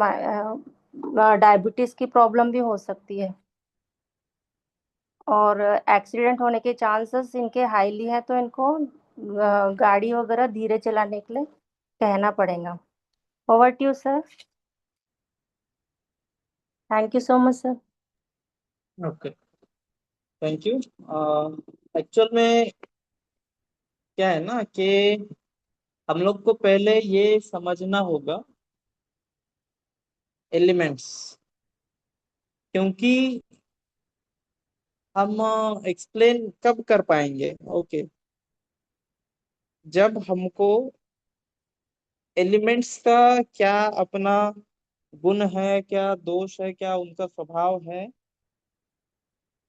डायबिटीज की प्रॉब्लम भी हो सकती है, और एक्सीडेंट होने के चांसेस इनके हाईली हैं, तो इनको गाड़ी वगैरह धीरे चलाने के लिए कहना पड़ेगा। Over to you sir. Thank you so much sir. Okay, thank you. Actual में क्या है ना कि हम लोग को पहले ये समझना होगा एलिमेंट्स, क्योंकि हम एक्सप्लेन कब कर पाएंगे, ओके, जब हमको एलिमेंट्स का क्या अपना गुण है, क्या दोष है, क्या उनका स्वभाव है,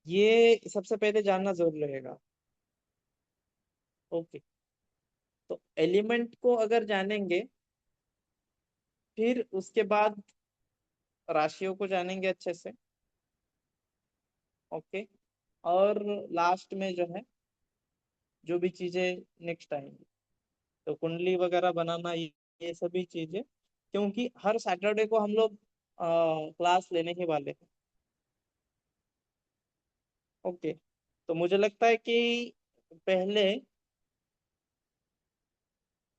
ये सबसे पहले जानना जरूर रहेगा। ओके, तो एलिमेंट को अगर जानेंगे, फिर उसके बाद राशियों को जानेंगे अच्छे से। ओके, और लास्ट में जो है जो भी चीजें नेक्स्ट आएंगी, तो कुंडली वगैरह बनाना, ये सभी चीजें, क्योंकि हर सैटरडे को हम लोग क्लास लेने ही वाले हैं। ओके, तो मुझे लगता है कि पहले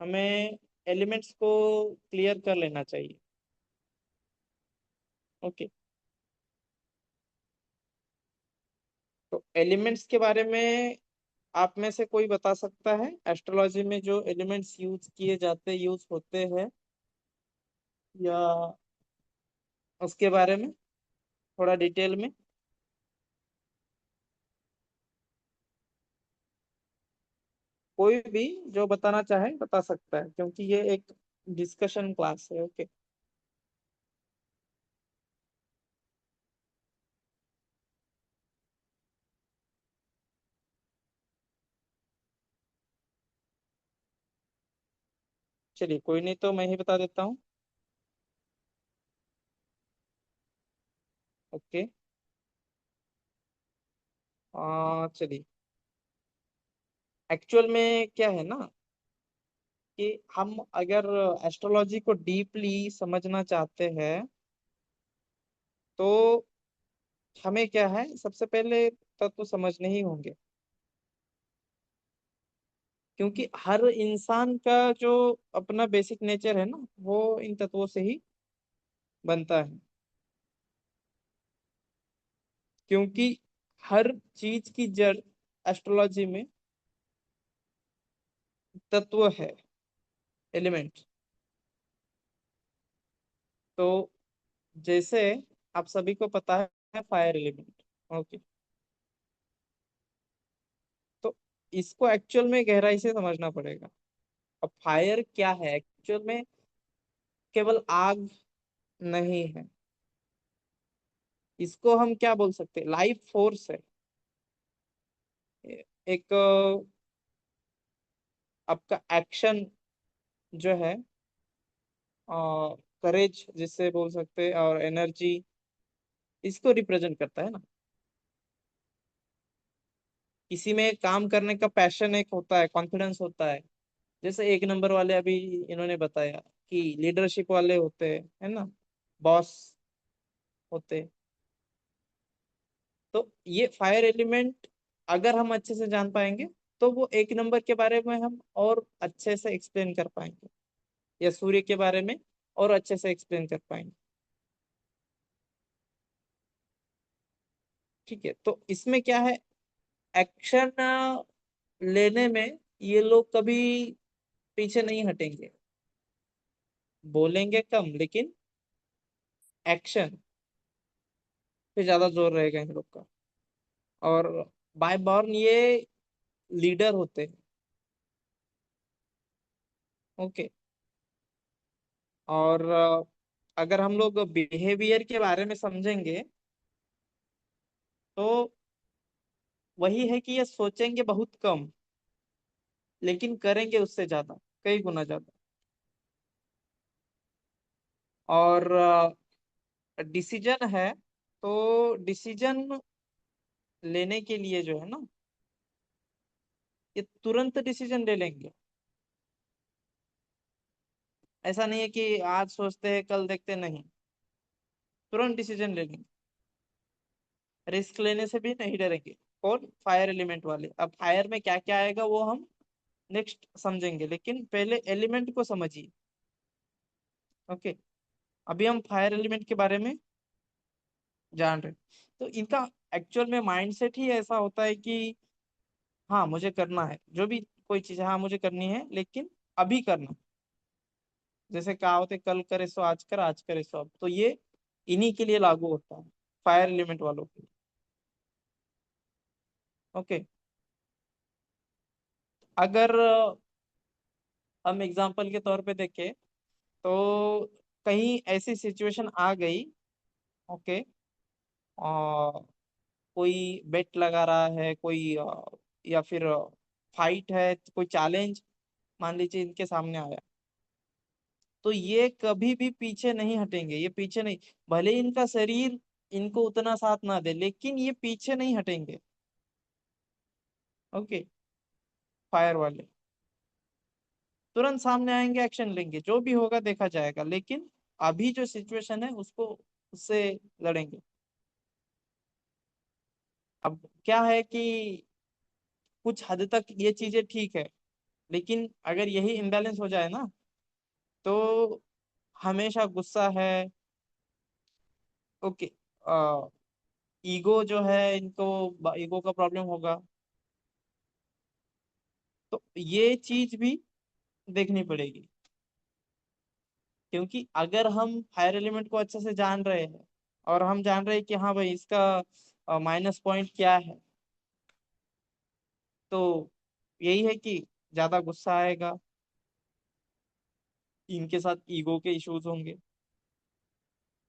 हमें एलिमेंट्स को क्लियर कर लेना चाहिए। ओके, तो एलिमेंट्स के बारे में आप में से कोई बता सकता है, एस्ट्रोलॉजी में जो एलिमेंट्स यूज किए जाते, यूज होते हैं, या उसके बारे में थोड़ा डिटेल में? कोई भी जो बताना चाहे बता सकता है, क्योंकि ये एक डिस्कशन क्लास है। ओके, चलिए, कोई नहीं, तो मैं ही बता देता हूँ। ओके, चलिए, एक्चुअल में क्या है ना कि हम अगर एस्ट्रोलॉजी को डीपली समझना चाहते हैं, तो हमें क्या है, सबसे पहले तत्व समझने ही होंगे, क्योंकि हर इंसान का जो अपना बेसिक नेचर है ना, वो इन तत्वों से ही बनता है। क्योंकि हर चीज की जड़ एस्ट्रोलॉजी में तत्व है, एलिमेंट। तो जैसे आप सभी को पता है फायर एलिमेंट। ओके, तो इसको एक्चुअल में गहराई से समझना पड़ेगा। अब फायर क्या है एक्चुअल में? केवल आग नहीं है, इसको हम क्या बोल सकते हैं, लाइफ फोर्स है। एक आपका एक्शन जो है, करेज जिससे बोल सकते हैं, और एनर्जी, इसको रिप्रेजेंट करता है ना। किसी में काम करने का पैशन एक होता है, कॉन्फिडेंस होता है। जैसे एक नंबर वाले अभी इन्होंने बताया कि लीडरशिप वाले होते हैं, है ना, बॉस होते हैं। तो ये फायर एलिमेंट अगर हम अच्छे से जान पाएंगे, तो वो एक नंबर के बारे में हम और अच्छे से एक्सप्लेन कर पाएंगे, या सूर्य के बारे में और अच्छे से एक्सप्लेन कर पाएंगे। ठीक है, तो इसमें क्या है, एक्शन लेने में ये लोग कभी पीछे नहीं हटेंगे। बोलेंगे कम, लेकिन एक्शन पे ज्यादा जोर रहेगा इन लोग का। और बाय बॉर्न ये लीडर होते हैं। ओके, और अगर हम लोग बिहेवियर के बारे में समझेंगे, तो वही है कि ये सोचेंगे बहुत कम, लेकिन करेंगे उससे ज्यादा, कई गुना ज्यादा। और डिसीजन है तो डिसीजन लेने के लिए जो है ना, ये तुरंत डिसीजन ले लेंगे। ऐसा नहीं है कि आज सोचते हैं कल देखते नहीं, तुरंत डिसीजन ले लेंगे। रिस्क लेने से भी नहीं डरेंगे। और फायर एलिमेंट वाले, अब फायर में क्या क्या आएगा वो हम नेक्स्ट समझेंगे, लेकिन पहले एलिमेंट को समझिए। ओके, अभी हम फायर एलिमेंट के बारे में जान रहे हैं। तो इनका एक्चुअल में माइंडसेट ही ऐसा होता है कि हाँ मुझे करना है, जो भी कोई चीज है हाँ मुझे करनी है, लेकिन अभी करना। जैसे कहावत है, कल करे सो आज कर, आज करे सो अब। तो ये इन्हीं के लिए लागू होता है, फायर एलिमेंट वालों के लिए। ओके, अगर हम एग्जांपल के तौर पे देखें तो कहीं ऐसी सिचुएशन आ गई, ओके, कोई बेट लगा रहा है कोई, या फिर फाइट है, कोई चैलेंज मान लीजिए इनके सामने आया, तो ये कभी भी पीछे नहीं हटेंगे। ये पीछे नहीं, भले ही इनका शरीर इनको उतना साथ ना दे, लेकिन ये पीछे नहीं हटेंगे। ओके, फायर वाले तुरंत सामने आएंगे, एक्शन लेंगे, जो भी होगा देखा जाएगा, लेकिन अभी जो सिचुएशन है उसको उससे लड़ेंगे। अब क्या है कि कुछ हद तक ये चीजें ठीक है, लेकिन अगर यही इम्बैलेंस हो जाए ना, तो हमेशा गुस्सा है। ओके, ईगो जो है इनको, ईगो का प्रॉब्लम होगा। तो ये चीज भी देखनी पड़ेगी, क्योंकि अगर हम फायर एलिमेंट को अच्छे से जान रहे हैं और हम जान रहे हैं कि हाँ भाई इसका माइनस पॉइंट क्या है, तो यही है कि ज्यादा गुस्सा आएगा, इनके साथ ईगो के इश्यूज होंगे।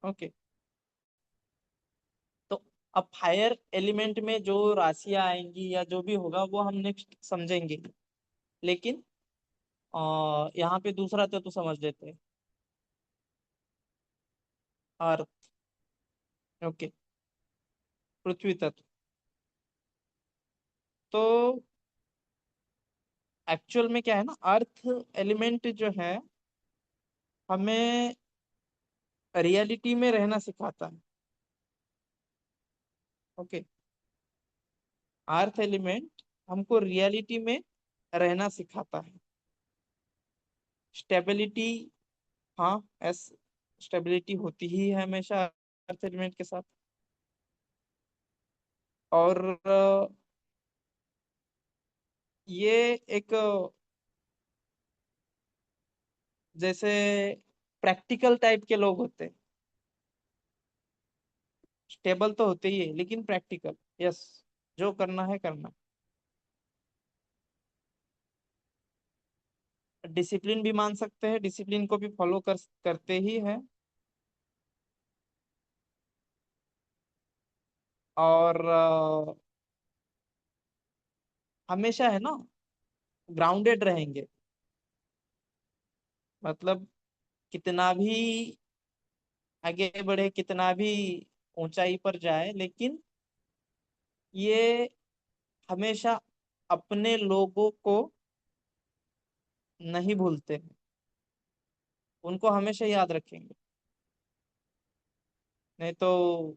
ओके, तो अब फायर एलिमेंट में जो राशियां आएंगी या जो भी होगा वो हम नेक्स्ट समझेंगे, लेकिन यहाँ पे दूसरा तो समझ लेते हैं, अर्थ। ओके, पृथ्वी तत्व। तो एक्चुअल में क्या है ना, अर्थ एलिमेंट जो है हमें रियलिटी में रहना सिखाता है। ओके, अर्थ एलिमेंट हमको रियलिटी में रहना सिखाता है। स्टेबिलिटी, हाँ, एस स्टेबिलिटी होती ही है हमेशा अर्थ एलिमेंट के साथ। और ये एक जैसे प्रैक्टिकल टाइप के लोग होते हैं, स्टेबल तो होते ही है लेकिन प्रैक्टिकल। यस, जो करना है करना। डिसिप्लिन भी मान सकते हैं, डिसिप्लिन को भी फॉलो करते ही है। और हमेशा है ना ग्राउंडेड रहेंगे। मतलब कितना भी आगे बढ़े, कितना भी ऊंचाई पर जाए, लेकिन ये हमेशा अपने लोगों को नहीं भूलते, उनको हमेशा याद रखेंगे। नहीं तो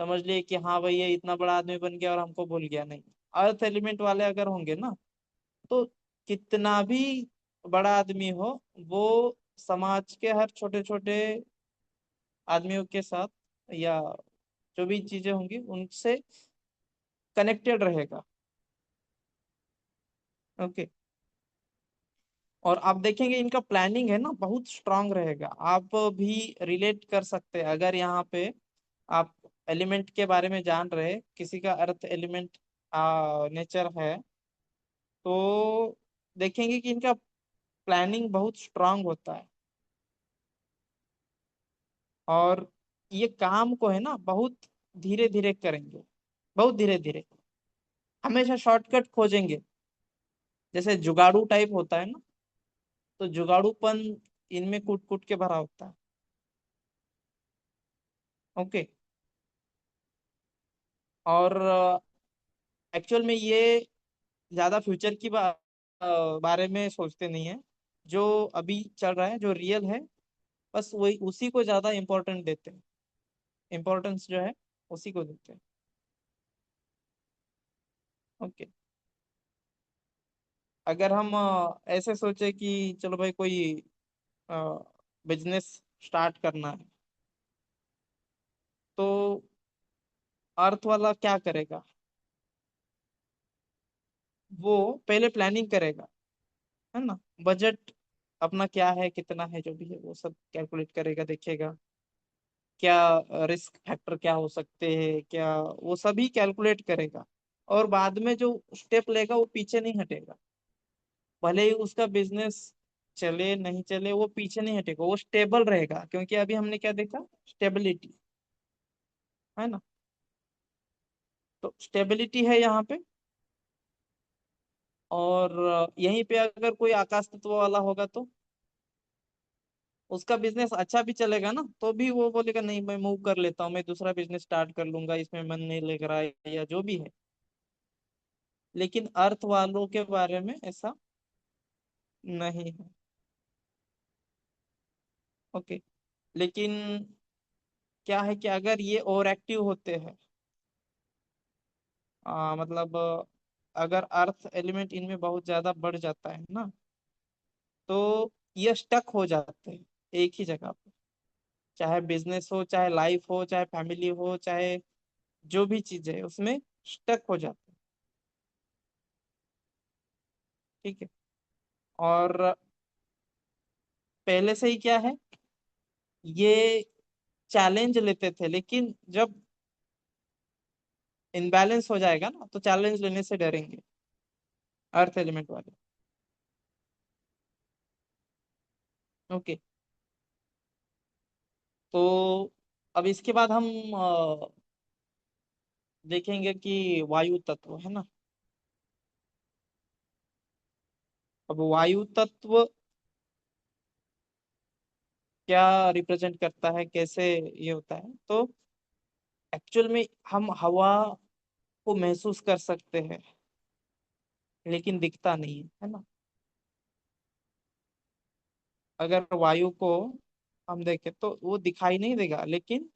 समझ लिए कि हाँ भाई ये इतना बड़ा आदमी बन गया और हमको भूल गया, नहीं। अर्थ एलिमेंट वाले अगर होंगे ना, तो कितना भी बड़ा आदमी हो, वो समाज के हर छोटे छोटे आदमियों के साथ या जो भी चीजें होंगी उनसे कनेक्टेड रहेगा। ओके, और आप देखेंगे इनका प्लानिंग है ना बहुत स्ट्रांग रहेगा। आप भी रिलेट कर सकते हैं, अगर यहाँ पे आप एलिमेंट के बारे में जान रहे, किसी का अर्थ एलिमेंट नेचर है, तो देखेंगे कि इनका प्लानिंग बहुत स्ट्रांग होता है। और ये काम को है ना बहुत धीरे धीरे करेंगे, बहुत धीरे धीरे, हमेशा शॉर्टकट खोजेंगे। जैसे जुगाड़ू टाइप होता है ना, तो जुगाड़ूपन इनमें कूट कूट के भरा होता है। ओके, और एक्चुअल में ये ज्यादा फ्यूचर की बारे में सोचते नहीं है। जो अभी चल रहा है, जो रियल है, बस वही उसी को ज्यादा इम्पोर्टेंट देते हैं। इम्पोर्टेंस जो है उसी को देते हैं। ओके। अगर हम ऐसे सोचे कि चलो भाई कोई बिजनेस स्टार्ट करना है, तो अर्थ वाला क्या करेगा? वो पहले प्लानिंग करेगा, है ना। बजट अपना क्या है, कितना है, जो भी है वो सब कैलकुलेट करेगा, देखेगा क्या रिस्क फैक्टर क्या हो सकते हैं, क्या वो सभी कैलकुलेट करेगा। और बाद में जो स्टेप लेगा वो पीछे नहीं हटेगा। भले ही उसका बिजनेस चले नहीं चले, वो पीछे नहीं हटेगा, वो स्टेबल रहेगा, क्योंकि अभी हमने क्या देखा? स्टेबिलिटी, है ना। तो स्टेबिलिटी है यहाँ पे। और यहीं पे अगर कोई आकाश तत्व वाला होगा तो उसका बिजनेस अच्छा भी चलेगा ना, तो भी वो बोलेगा नहीं, मैं मूव कर लेता हूँ, मैं दूसरा बिजनेस स्टार्ट कर लूंगा, इसमें मन नहीं लग रहा है या जो भी है। लेकिन अर्थ वालों के बारे में ऐसा नहीं है। ओके। लेकिन क्या है कि अगर ये ओवर एक्टिव होते हैं, मतलब अगर अर्थ एलिमेंट इनमें बहुत ज्यादा बढ़ जाता है ना, तो ये स्टक हो जाते हैं एक ही जगह पे। चाहे बिजनेस हो, चाहे लाइफ हो, चाहे फैमिली हो, चाहे जो भी चीज है उसमें स्टक हो जाते हैं। ठीक है। और पहले से ही क्या है, ये चैलेंज लेते थे, लेकिन जब इनबैलेंस हो जाएगा ना, तो चैलेंज लेने से डरेंगे अर्थ एलिमेंट वाले। ओके। तो अब इसके बाद हम देखेंगे कि वायु तत्व है ना। अब वायु तत्व क्या रिप्रेजेंट करता है, कैसे ये होता है? तो एक्चुअल में हम हवा को महसूस कर सकते हैं, लेकिन दिखता नहीं है ना। अगर वायु को हम देखें तो वो दिखाई नहीं देगा, लेकिन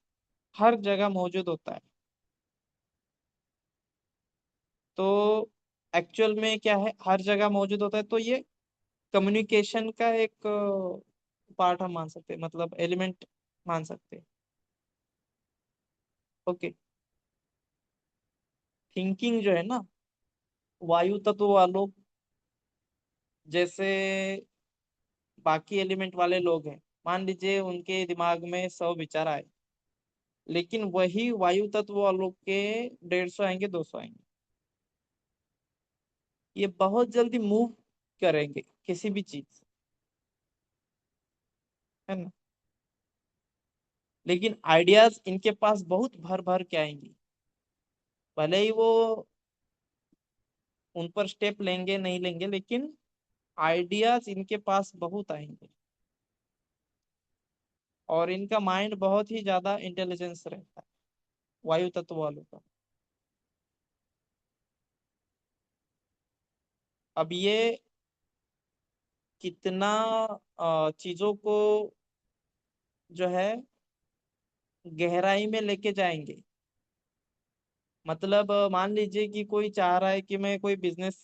हर जगह मौजूद होता है। तो एक्चुअल में क्या है, हर जगह मौजूद होता है, तो ये कम्युनिकेशन का एक पार्ट हम मान सकते हैं, मतलब एलिमेंट मान सकते हैं। ओके। थिंकिंग जो है ना, वायु तत्व वालों जैसे बाकी एलिमेंट वाले लोग हैं, मान लीजिए उनके दिमाग में 100 विचार आए, लेकिन वही वायु तत्व वालों के 150 आएंगे, 200 आएंगे। ये बहुत जल्दी मूव करेंगे किसी भी चीज, है ना। लेकिन आइडियाज इनके पास बहुत भर भर के आएंगी। भले ही वो उन पर स्टेप लेंगे नहीं लेंगे, लेकिन आइडियाज इनके पास बहुत आएंगे। और इनका माइंड बहुत ही ज्यादा इंटेलिजेंस रहता है, वायु तत्व वालों का। अब ये कितना चीजों को जो है गहराई में लेके जाएंगे। मतलब मान लीजिए कि कोई चाह रहा है कि मैं कोई बिजनेस,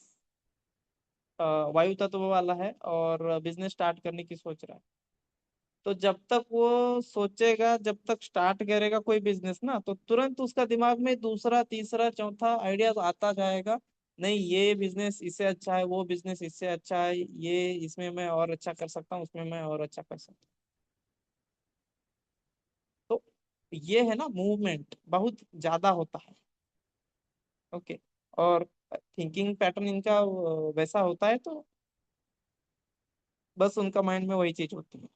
वायु तत्व वाला है और बिजनेस स्टार्ट करने की सोच रहा है। तो जब तक वो सोचेगा, जब तक स्टार्ट करेगा कोई बिजनेस ना, तो तुरंत उसका दिमाग में दूसरा तीसरा चौथा आइडिया आता जाएगा। नहीं, ये बिजनेस इससे अच्छा है, वो बिजनेस इससे अच्छा है, ये इसमें मैं और अच्छा कर सकता हूँ, उसमें मैं और अच्छा कर सकता हूँ। तो ये है ना, मूवमेंट बहुत ज्यादा होता है। ओके। और थिंकिंग पैटर्न इनका वैसा होता है, तो बस उनका माइंड में वही चीज होती है।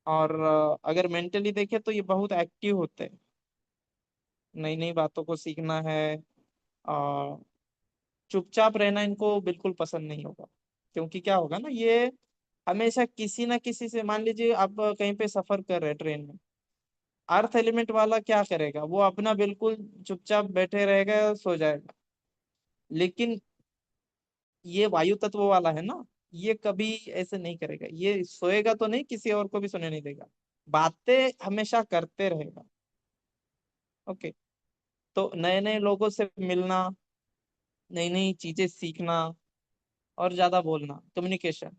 और अगर मेंटली देखे तो ये बहुत एक्टिव होते हैं, नई नई बातों को सीखना है। आ, चुपचाप रहना इनको बिल्कुल पसंद नहीं होगा। क्योंकि क्या होगा ना, ये हमेशा किसी ना किसी से, मान लीजिए आप कहीं पे सफर कर रहे हैं ट्रेन में, अर्थ एलिमेंट वाला क्या करेगा, वो अपना बिल्कुल चुपचाप बैठे रहेगा, सो जाएगा। लेकिन ये वायु तत्व वाला है ना, ये कभी ऐसे नहीं करेगा, ये सोएगा तो नहीं, किसी और को भी सोने नहीं देगा, बातें हमेशा करते रहेगा। ओके। तो नए नए लोगों से मिलना, नई नई चीजें सीखना, और ज्यादा बोलना, कम्युनिकेशन।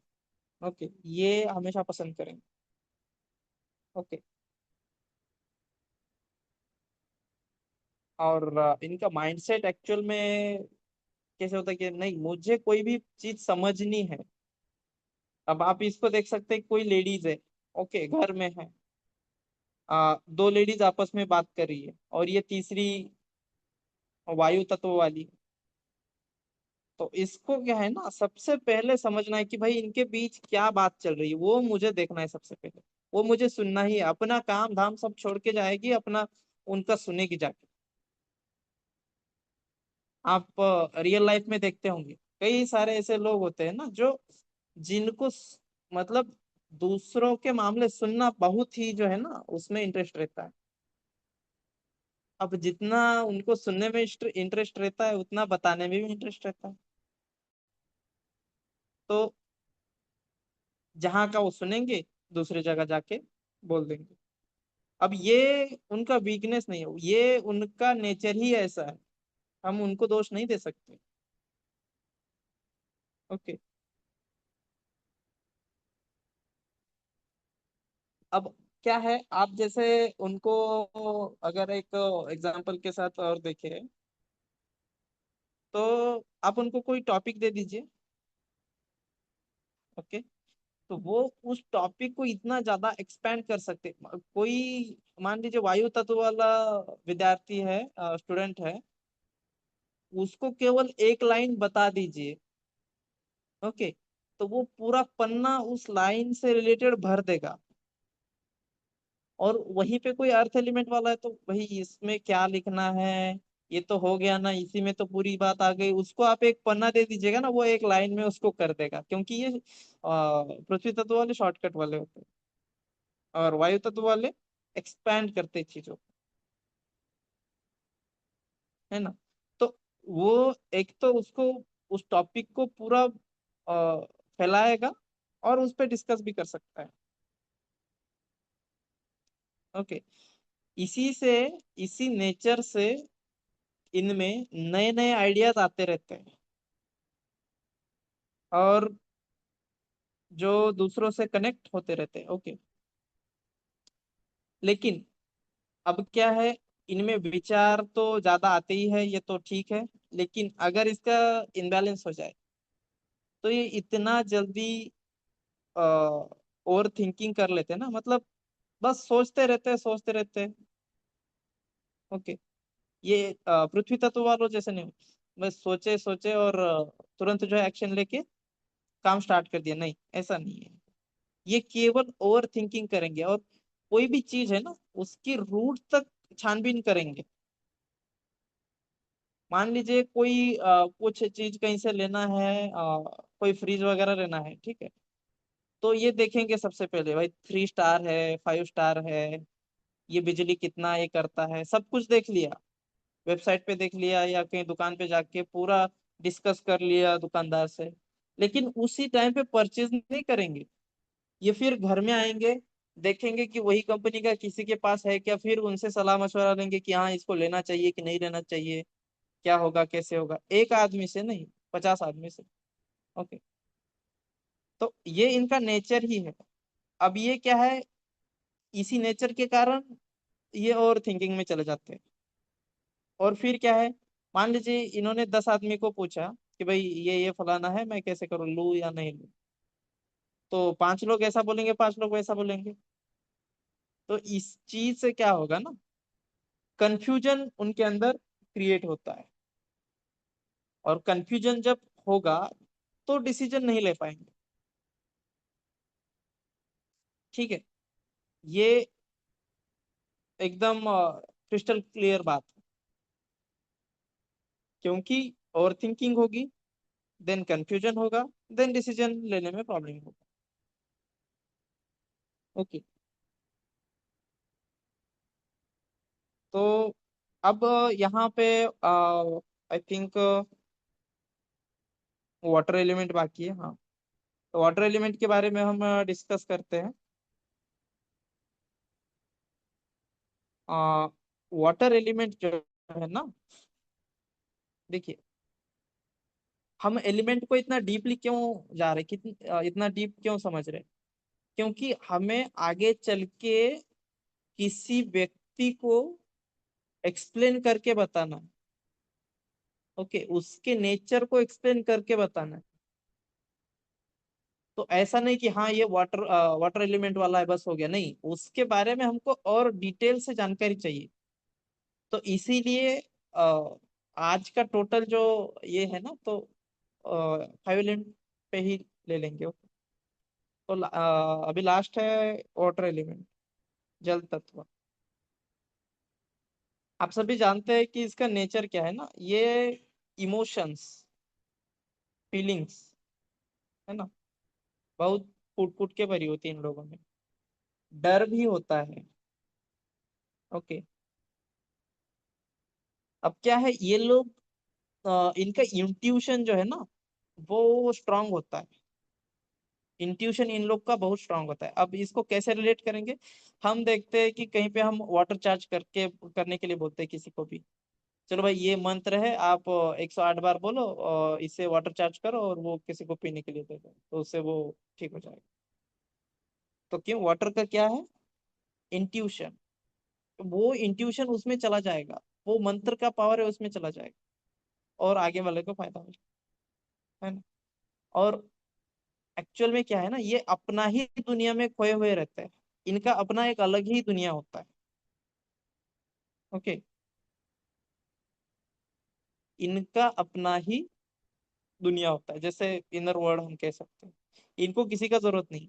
ओके, ये हमेशा पसंद करेंगे। ओके। और इनका माइंडसेट एक्चुअल में कैसे होता है कि नहीं, मुझे कोई भी चीज समझनी है। अब आप इसको देख सकते हैं, कोई लेडीज है, ओके, घर में है, दो लेडीज आपस में बात कर रही है, और ये तीसरी वायु तत्व वाली। तो इसको क्या है ना, सबसे पहले समझना है कि भाई इनके बीच क्या बात चल रही है, वो मुझे देखना है सबसे पहले। वो मुझे सुनना ही है, अपना काम धाम सब छोड़ के जाएगी, अपना उनका सुनेगी जाके। आप रियल लाइफ में देखते होंगे, कई सारे ऐसे लोग होते हैं ना, जो जिनको मतलब दूसरों के मामले सुनना बहुत ही जो है ना, उसमें इंटरेस्ट रहता है। अब जितना उनको सुनने में इंटरेस्ट रहता है, उतना बताने में भी इंटरेस्ट रहता है। तो जहाँ का वो सुनेंगे, दूसरी जगह जाके बोल देंगे। अब ये उनका वीकनेस नहीं है, ये उनका नेचर ही ऐसा है, हम उनको दोष नहीं दे सकते। ओके। अब क्या है, आप जैसे उनको अगर एक एग्जांपल के साथ और देखें, तो आप उनको कोई टॉपिक दे दीजिए। ओके। तो वो उस टॉपिक को इतना ज्यादा एक्सपेंड कर सकते, कोई मान लीजिए वायु तत्व वाला विद्यार्थी है, स्टूडेंट है, उसको केवल एक लाइन बता दीजिए। ओके। तो वो पूरा पन्ना उस लाइन से रिलेटेड भर देगा। और वहीं पे कोई अर्थ एलिमेंट वाला है, तो भाई इसमें क्या लिखना है, ये तो हो गया ना, इसी में तो पूरी बात आ गई, उसको आप एक पन्ना दे दीजिएगा ना, वो एक लाइन में उसको कर देगा, क्योंकि ये पृथ्वी तत्व वाले शॉर्टकट वाले होते हैं, और वायु तत्व वाले एक्सपैंड करते चीजों को, है ना। तो वो एक तो उसको उस टॉपिक को पूरा फैलाएगा, और उस पर डिस्कस भी कर सकता है। ओके। इसी से, इसी नेचर से इनमें नए नए आइडियाज आते रहते हैं, और जो दूसरों से कनेक्ट होते रहते हैं। ओके। लेकिन अब क्या है, इनमें विचार तो ज्यादा आते ही है, ये तो ठीक है। लेकिन अगर इसका इम्बैलेंस हो जाए, तो ये इतना जल्दी ओवर थिंकिंग कर लेते हैं ना, मतलब बस सोचते रहते हैं, सोचते रहते हैं। ओके। ये पृथ्वी तत्व वालों जैसे नहीं, बस सोचे सोचे और तुरंत जो है एक्शन लेके काम स्टार्ट कर दिया, नहीं, ऐसा नहीं है। ये केवल ओवर थिंकिंग करेंगे, और कोई भी चीज है ना, उसकी रूट तक छानबीन करेंगे। मान लीजिए कोई कुछ चीज कहीं से लेना है, कोई फ्रिज वगैरह लेना है, ठीक है। तो ये देखेंगे सबसे पहले, भाई 3 स्टार है, 5 स्टार है, ये बिजली कितना ये करता है, सब कुछ देख लिया, वेबसाइट पे देख लिया, या कहीं दुकान पे जाके पूरा डिस्कस कर लिया दुकानदार से। लेकिन उसी टाइम पे परचेज नहीं करेंगे, ये फिर घर में आएंगे, देखेंगे कि वही कंपनी का किसी के पास है क्या, फिर उनसे सलाह मशवरा लेंगे कि हाँ इसको लेना चाहिए कि नहीं लेना चाहिए, क्या होगा कैसे होगा, एक आदमी से नहीं, 50 आदमी से। ओके। तो ये इनका नेचर ही है। अब ये क्या है, इसी नेचर के कारण ये ओवर थिंकिंग में चले जाते हैं। और फिर क्या है, मान लीजिए इन्होंने 10 आदमी को पूछा कि भाई ये फलाना है, मैं कैसे करूँ, लूँ या नहीं लूँ। तो 5 लोग ऐसा बोलेंगे, 5 लोग वैसा बोलेंगे। तो इस चीज से क्या होगा ना, कंफ्यूजन उनके अंदर क्रिएट होता है। और कंफ्यूजन जब होगा, तो डिसीजन नहीं ले पाएंगे। ठीक है। ये एकदम क्रिस्टल क्लियर बात है। क्योंकि ओवर थिंकिंग होगी, देन कंफ्यूजन होगा, देन डिसीजन लेने में प्रॉब्लम होगा। ओके। तो अब यहाँ पे आई थिंक वाटर एलिमेंट बाकी है। हाँ, तो वाटर एलिमेंट के बारे में हम डिस्कस करते हैं। वाटर एलिमेंट जो है ना, देखिए, हम एलिमेंट को इतना डीपली क्यों जा रहे, इतना डीप क्यों समझ रहे? क्योंकि हमें आगे चल के किसी व्यक्ति को एक्सप्लेन करके बताना है। ओके, उसके नेचर को एक्सप्लेन करके बताना है। तो ऐसा नहीं कि हाँ ये वाटर एलिमेंट वाला है बस हो गया, नहीं, उसके बारे में हमको और डिटेल से जानकारी चाहिए। तो इसीलिए आज का टोटल जो ये है ना, तो 5 एलिमेंट पे ही ले लेंगे। तो अभी लास्ट है वाटर एलिमेंट, जल तत्व। आप सभी जानते हैं कि इसका नेचर क्या है ना, ये इमोशंस, फीलिंग्स, है ना, बहुत फूट फूट के भरी होती है इन लोगों में। डर भी होता है। ओके, अब क्या है, ये लोग इनका इंट्यूशन जो है ना, वो स्ट्रांग होता है। इंट्यूशन इन लोग का बहुत स्ट्रांग होता है। अब इसको कैसे रिलेट करेंगे? हम देखते हैं कि कहीं पे हम वाटर चार्ज करके करने के लिए बोलते हैं किसी को भी, चलो भाई ये मंत्र है, आप 108 बार बोलो और इससे वाटर चार्ज करो और वो किसी को पीने के लिए दे दो, तो उससे वो ठीक हो जाएगा। तो क्यों? वाटर का क्या है? इंट्यूशन। वो इंट्यूशन उसमें चला जाएगा, वो मंत्र का पावर है उसमें चला जाएगा, और आगे वाले को फायदा हो जाएगा, है ना। और एक्चुअल में क्या है ना, ये अपना ही दुनिया में खोए हुए रहते हैं। इनका अपना एक अलग ही दुनिया होता है। ओके, इनका अपना ही दुनिया होता है, जैसे इनर वर्ल्ड हम कह सकते हैं। इनको किसी का जरूरत नहीं।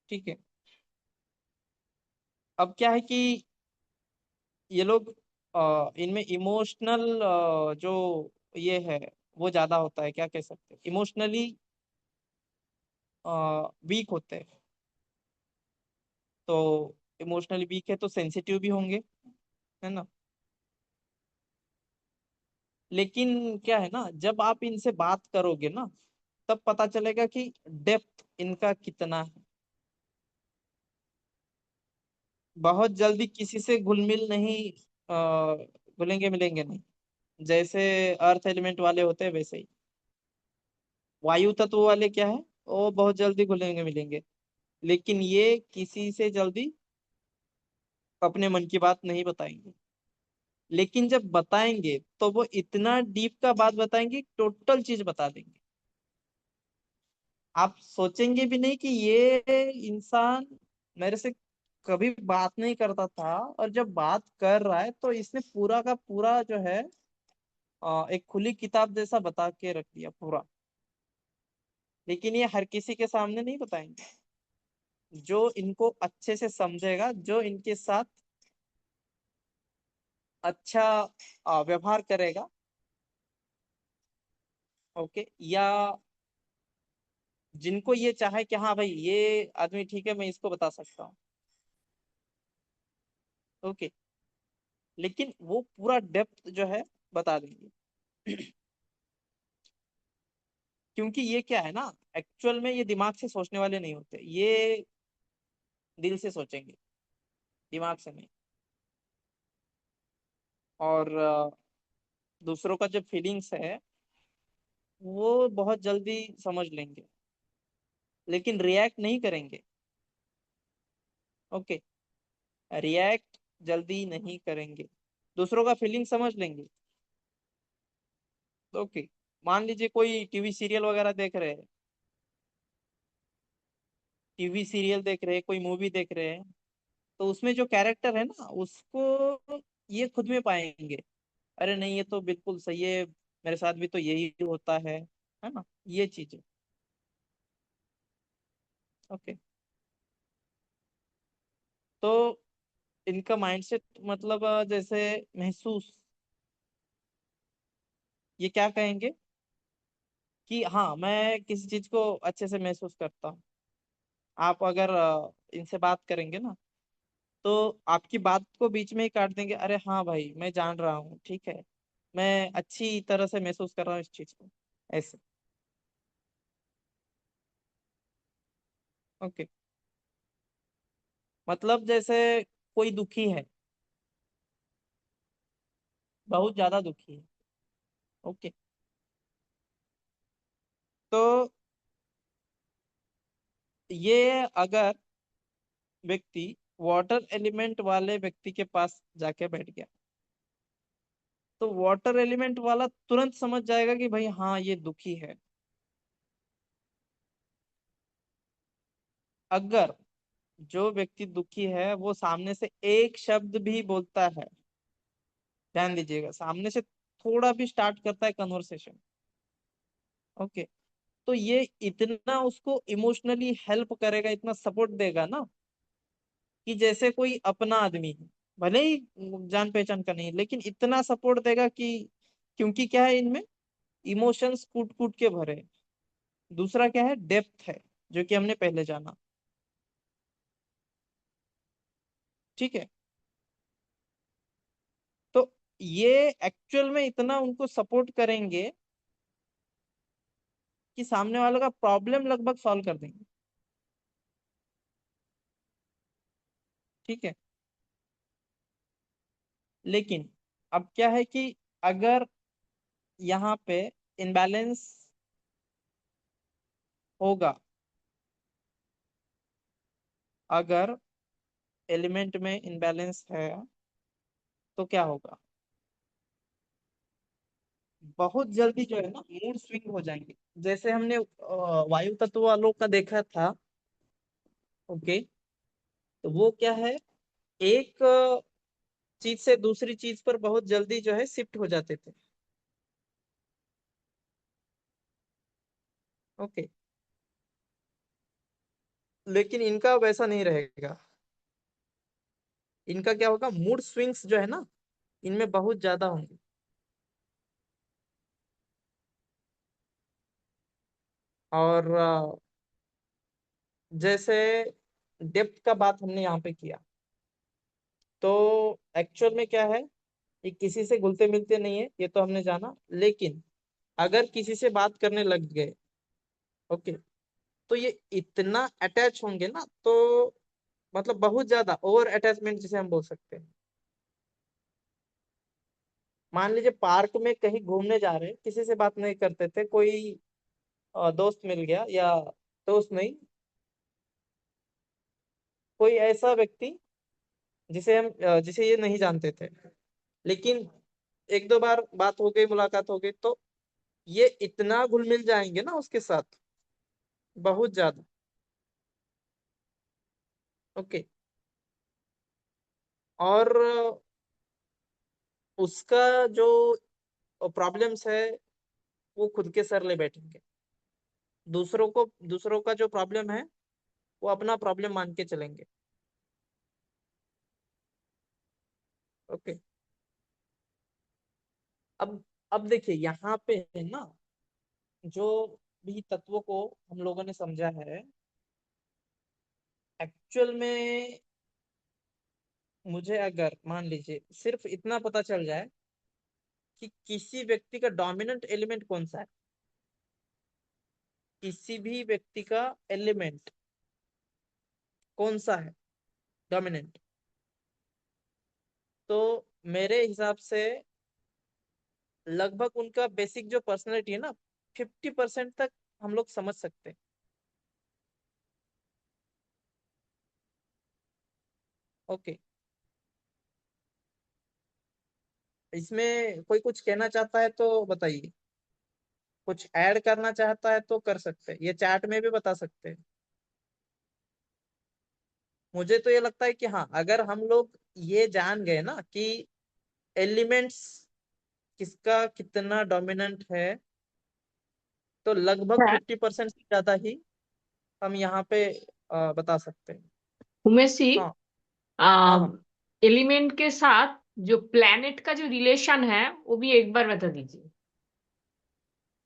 ठीक है। अब क्या है कि ये लोग इनमें इमोशनल जो ये है वो ज्यादा होता है, क्या कह सकते हैं, इमोशनली वीक होते हैं। तो इमोशनली वीक है तो सेंसिटिव भी होंगे, है ना। लेकिन क्या है ना, जब आप इनसे बात करोगे ना, तब पता चलेगा कि डेप्थ इनका कितना है। बहुत जल्दी किसी से घुल मिल नहीं, घुलेंगे मिलेंगे नहीं। जैसे अर्थ एलिमेंट वाले होते हैं वैसे ही वायु तत्व वाले क्या है, वो बहुत जल्दी घुलेंगे मिलेंगे। लेकिन ये किसी से जल्दी अपने मन की बात नहीं बताएंगे। लेकिन जब बताएंगे तो वो इतना डीप का बात बताएंगे, टोटल चीज बता देंगे। आप सोचेंगे भी नहीं कि ये इंसान मेरे से कभी बात नहीं करता था, और जब बात कर रहा है तो इसने पूरा का पूरा जो है एक खुली किताब जैसा बता के रख दिया पूरा। लेकिन ये हर किसी के सामने नहीं बताएंगे। जो इनको अच्छे से समझेगा, जो इनके साथ अच्छा व्यवहार करेगा, ओके, या जिनको ये चाहे कि हाँ भाई ये आदमी ठीक है, मैं इसको बता सकता हूँ। ओके, लेकिन वो पूरा डेप्थ जो है बता देंगे। क्योंकि ये क्या है ना, एक्चुअल में ये दिमाग से सोचने वाले नहीं होते, ये दिल से सोचेंगे, दिमाग से नहीं। और दूसरों का जो फीलिंग्स है वो बहुत जल्दी समझ लेंगे, लेकिन रिएक्ट नहीं करेंगे। ओके, रिएक्ट जल्दी नहीं करेंगे, दूसरों का फीलिंग समझ लेंगे। ओके, मान लीजिए कोई टीवी सीरियल वगैरह देख रहे हैं, टीवी सीरियल देख रहे हैं, कोई मूवी देख रहे हैं, तो उसमें जो कैरेक्टर है ना, उसको ये खुद में पाएंगे, अरे नहीं ये तो बिल्कुल सही है, मेरे साथ भी तो यही होता है ना, ये चीजें। ओके, तो इनका माइंडसेट मतलब जैसे महसूस, ये क्या कहेंगे कि हाँ मैं किसी चीज को अच्छे से महसूस करता हूँ। आप अगर इनसे बात करेंगे ना, तो आपकी बात को बीच में ही काट देंगे, अरे हाँ भाई मैं जान रहा हूँ, ठीक है, मैं अच्छी तरह से महसूस कर रहा हूँ इस चीज को, ऐसे। ओके। मतलब जैसे कोई दुखी है, बहुत ज्यादा दुखी है। ओके। तो ये अगर व्यक्ति वाटर एलिमेंट वाले व्यक्ति के पास जाके बैठ गया, तो वाटर एलिमेंट वाला तुरंत समझ जाएगा कि भाई हाँ ये दुखी है। अगर जो व्यक्ति दुखी है वो सामने से एक शब्द भी बोलता है, ध्यान दीजिएगा, सामने से थोड़ा भी स्टार्ट करता है कन्वर्सेशन, ओके, तो ये इतना उसको इमोशनली हेल्प करेगा, इतना सपोर्ट देगा ना, कि जैसे कोई अपना आदमी है, भले ही जान पहचान का नहीं, लेकिन इतना सपोर्ट देगा कि, क्योंकि क्या है इनमें, इमोशंस कूट कूट के भरे हैं। दूसरा क्या है, डेप्थ है, जो कि हमने पहले जाना। ठीक है। तो ये एक्चुअल में इतना उनको सपोर्ट करेंगे कि सामने वालों का प्रॉब्लम लगभग सॉल्व कर देंगे। ठीक है। लेकिन अब क्या है कि अगर यहाँ पे इनबैलेंस होगा, अगर एलिमेंट में इनबैलेंस है, तो क्या होगा, बहुत जल्दी जो है ना मूड स्विंग हो जाएंगे। जैसे हमने वायु तत्व वालों का देखा था। ओके। तो वो क्या है, एक चीज से दूसरी चीज पर बहुत जल्दी जो है शिफ्ट हो जाते थे। ओके। लेकिन इनका वैसा नहीं रहेगा। इनका क्या होगा, मूड स्विंग्स जो है ना, इनमें बहुत ज्यादा होंगे। और जैसे डेप्थ का बात हमने यहाँ पे किया, तो एक्चुअल में क्या है, ये किसी से घुलते मिलते नहीं है, ये तो हमने जाना। लेकिन अगर किसी से बात करने लग गए, ओके, तो ये इतना अटैच होंगे ना, तो मतलब बहुत ज्यादा ओवर अटैचमेंट जिसे हम बोल सकते हैं। मान लीजिए पार्क में कहीं घूमने जा रहे हैं, किसी से बात नहीं करते थे, कोई दोस्त मिल गया, या दोस्त नहीं, कोई ऐसा व्यक्ति जिसे ये नहीं जानते थे, लेकिन एक दो बार बात हो गई, मुलाकात हो गई, तो ये इतना घुल मिल जाएंगे ना उसके साथ, बहुत ज्यादा। ओके। और उसका जो प्रॉब्लम्स है वो खुद के सर ले बैठेंगे। दूसरों का जो प्रॉब्लम है वो अपना प्रॉब्लम मान के चलेंगे। ओके। अब देखिए यहाँ पे है ना, जो भी तत्वों को हम लोगों ने समझा है, एक्चुअल में मुझे अगर मान लीजिए सिर्फ इतना पता चल जाए कि किसी व्यक्ति का डोमिनेंट एलिमेंट कौन सा है, किसी भी व्यक्ति का एलिमेंट कौन सा है डोमिनेंट, तो मेरे हिसाब से लगभग उनका बेसिक जो पर्सनैलिटी है ना, 50% तक हम लोग समझ सकते हैं। ओके। इसमें कोई कुछ कहना चाहता है तो बताइए, कुछ ऐड करना चाहता है तो कर सकते हैं, ये चैट में भी बता सकते हैं। मुझे तो ये लगता है कि हाँ, अगर हम लोग ये जान गए ना कि एलिमेंट्स किसका कितना डोमिनेंट है, तो लगभग है 50% से ज्यादा ही हम यहाँ पे बता सकते हैं। उमेश जी, हाँ। हाँ हाँ। एलिमेंट के साथ जो प्लैनेट का जो रिलेशन है वो भी एक बार बता दीजिए।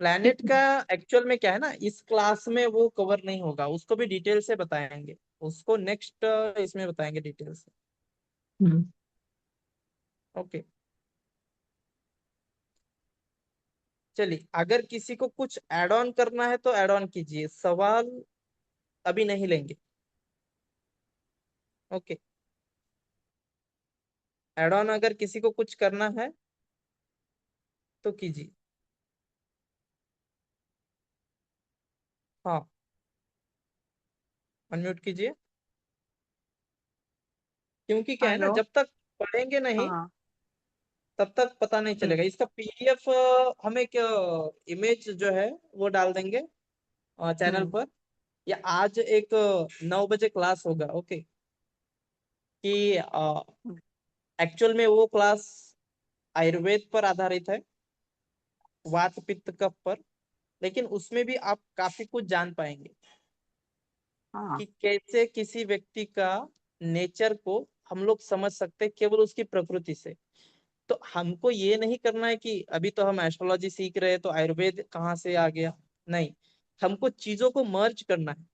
प्लैनेट का एक्चुअल में क्या है ना, इस क्लास में वो कवर नहीं होगा, उसको भी डिटेल से बताएंगे, उसको नेक्स्ट इसमें बताएंगे डिटेल से। हम्म। ओके, चलिए अगर किसी को कुछ ऐड ऑन करना है तो ऐड ऑन कीजिए, सवाल अभी नहीं लेंगे। ओके, ऐड ऑन अगर किसी को कुछ करना है तो कीजिए। हाँ, अनम्यूट कीजिए, क्योंकि क्या है ना, हेलो। जब तक पढ़ेंगे नहीं हाँ। तब तक पता नहीं हम्म। चलेगा। इसका पीडीएफ हमें क्या, इमेज जो है वो डाल देंगे चैनल हम्म। पर। या आज एक 9 बजे क्लास होगा, ओके, कि हम्म। एक्चुअल में वो क्लास आयुर्वेद पर आधारित है, वात पित्त कफ पर। लेकिन उसमें भी आप काफी कुछ जान पाएंगे हाँ। कि कैसे किसी व्यक्ति का नेचर को हम लोग समझ सकते हैं केवल उसकी प्रकृति से। तो हमको ये नहीं करना है कि अभी तो हम एस्ट्रोलॉजी सीख रहे हैं तो आयुर्वेद कहाँ से आ गया। नहीं, हमको चीजों को मर्ज करना है,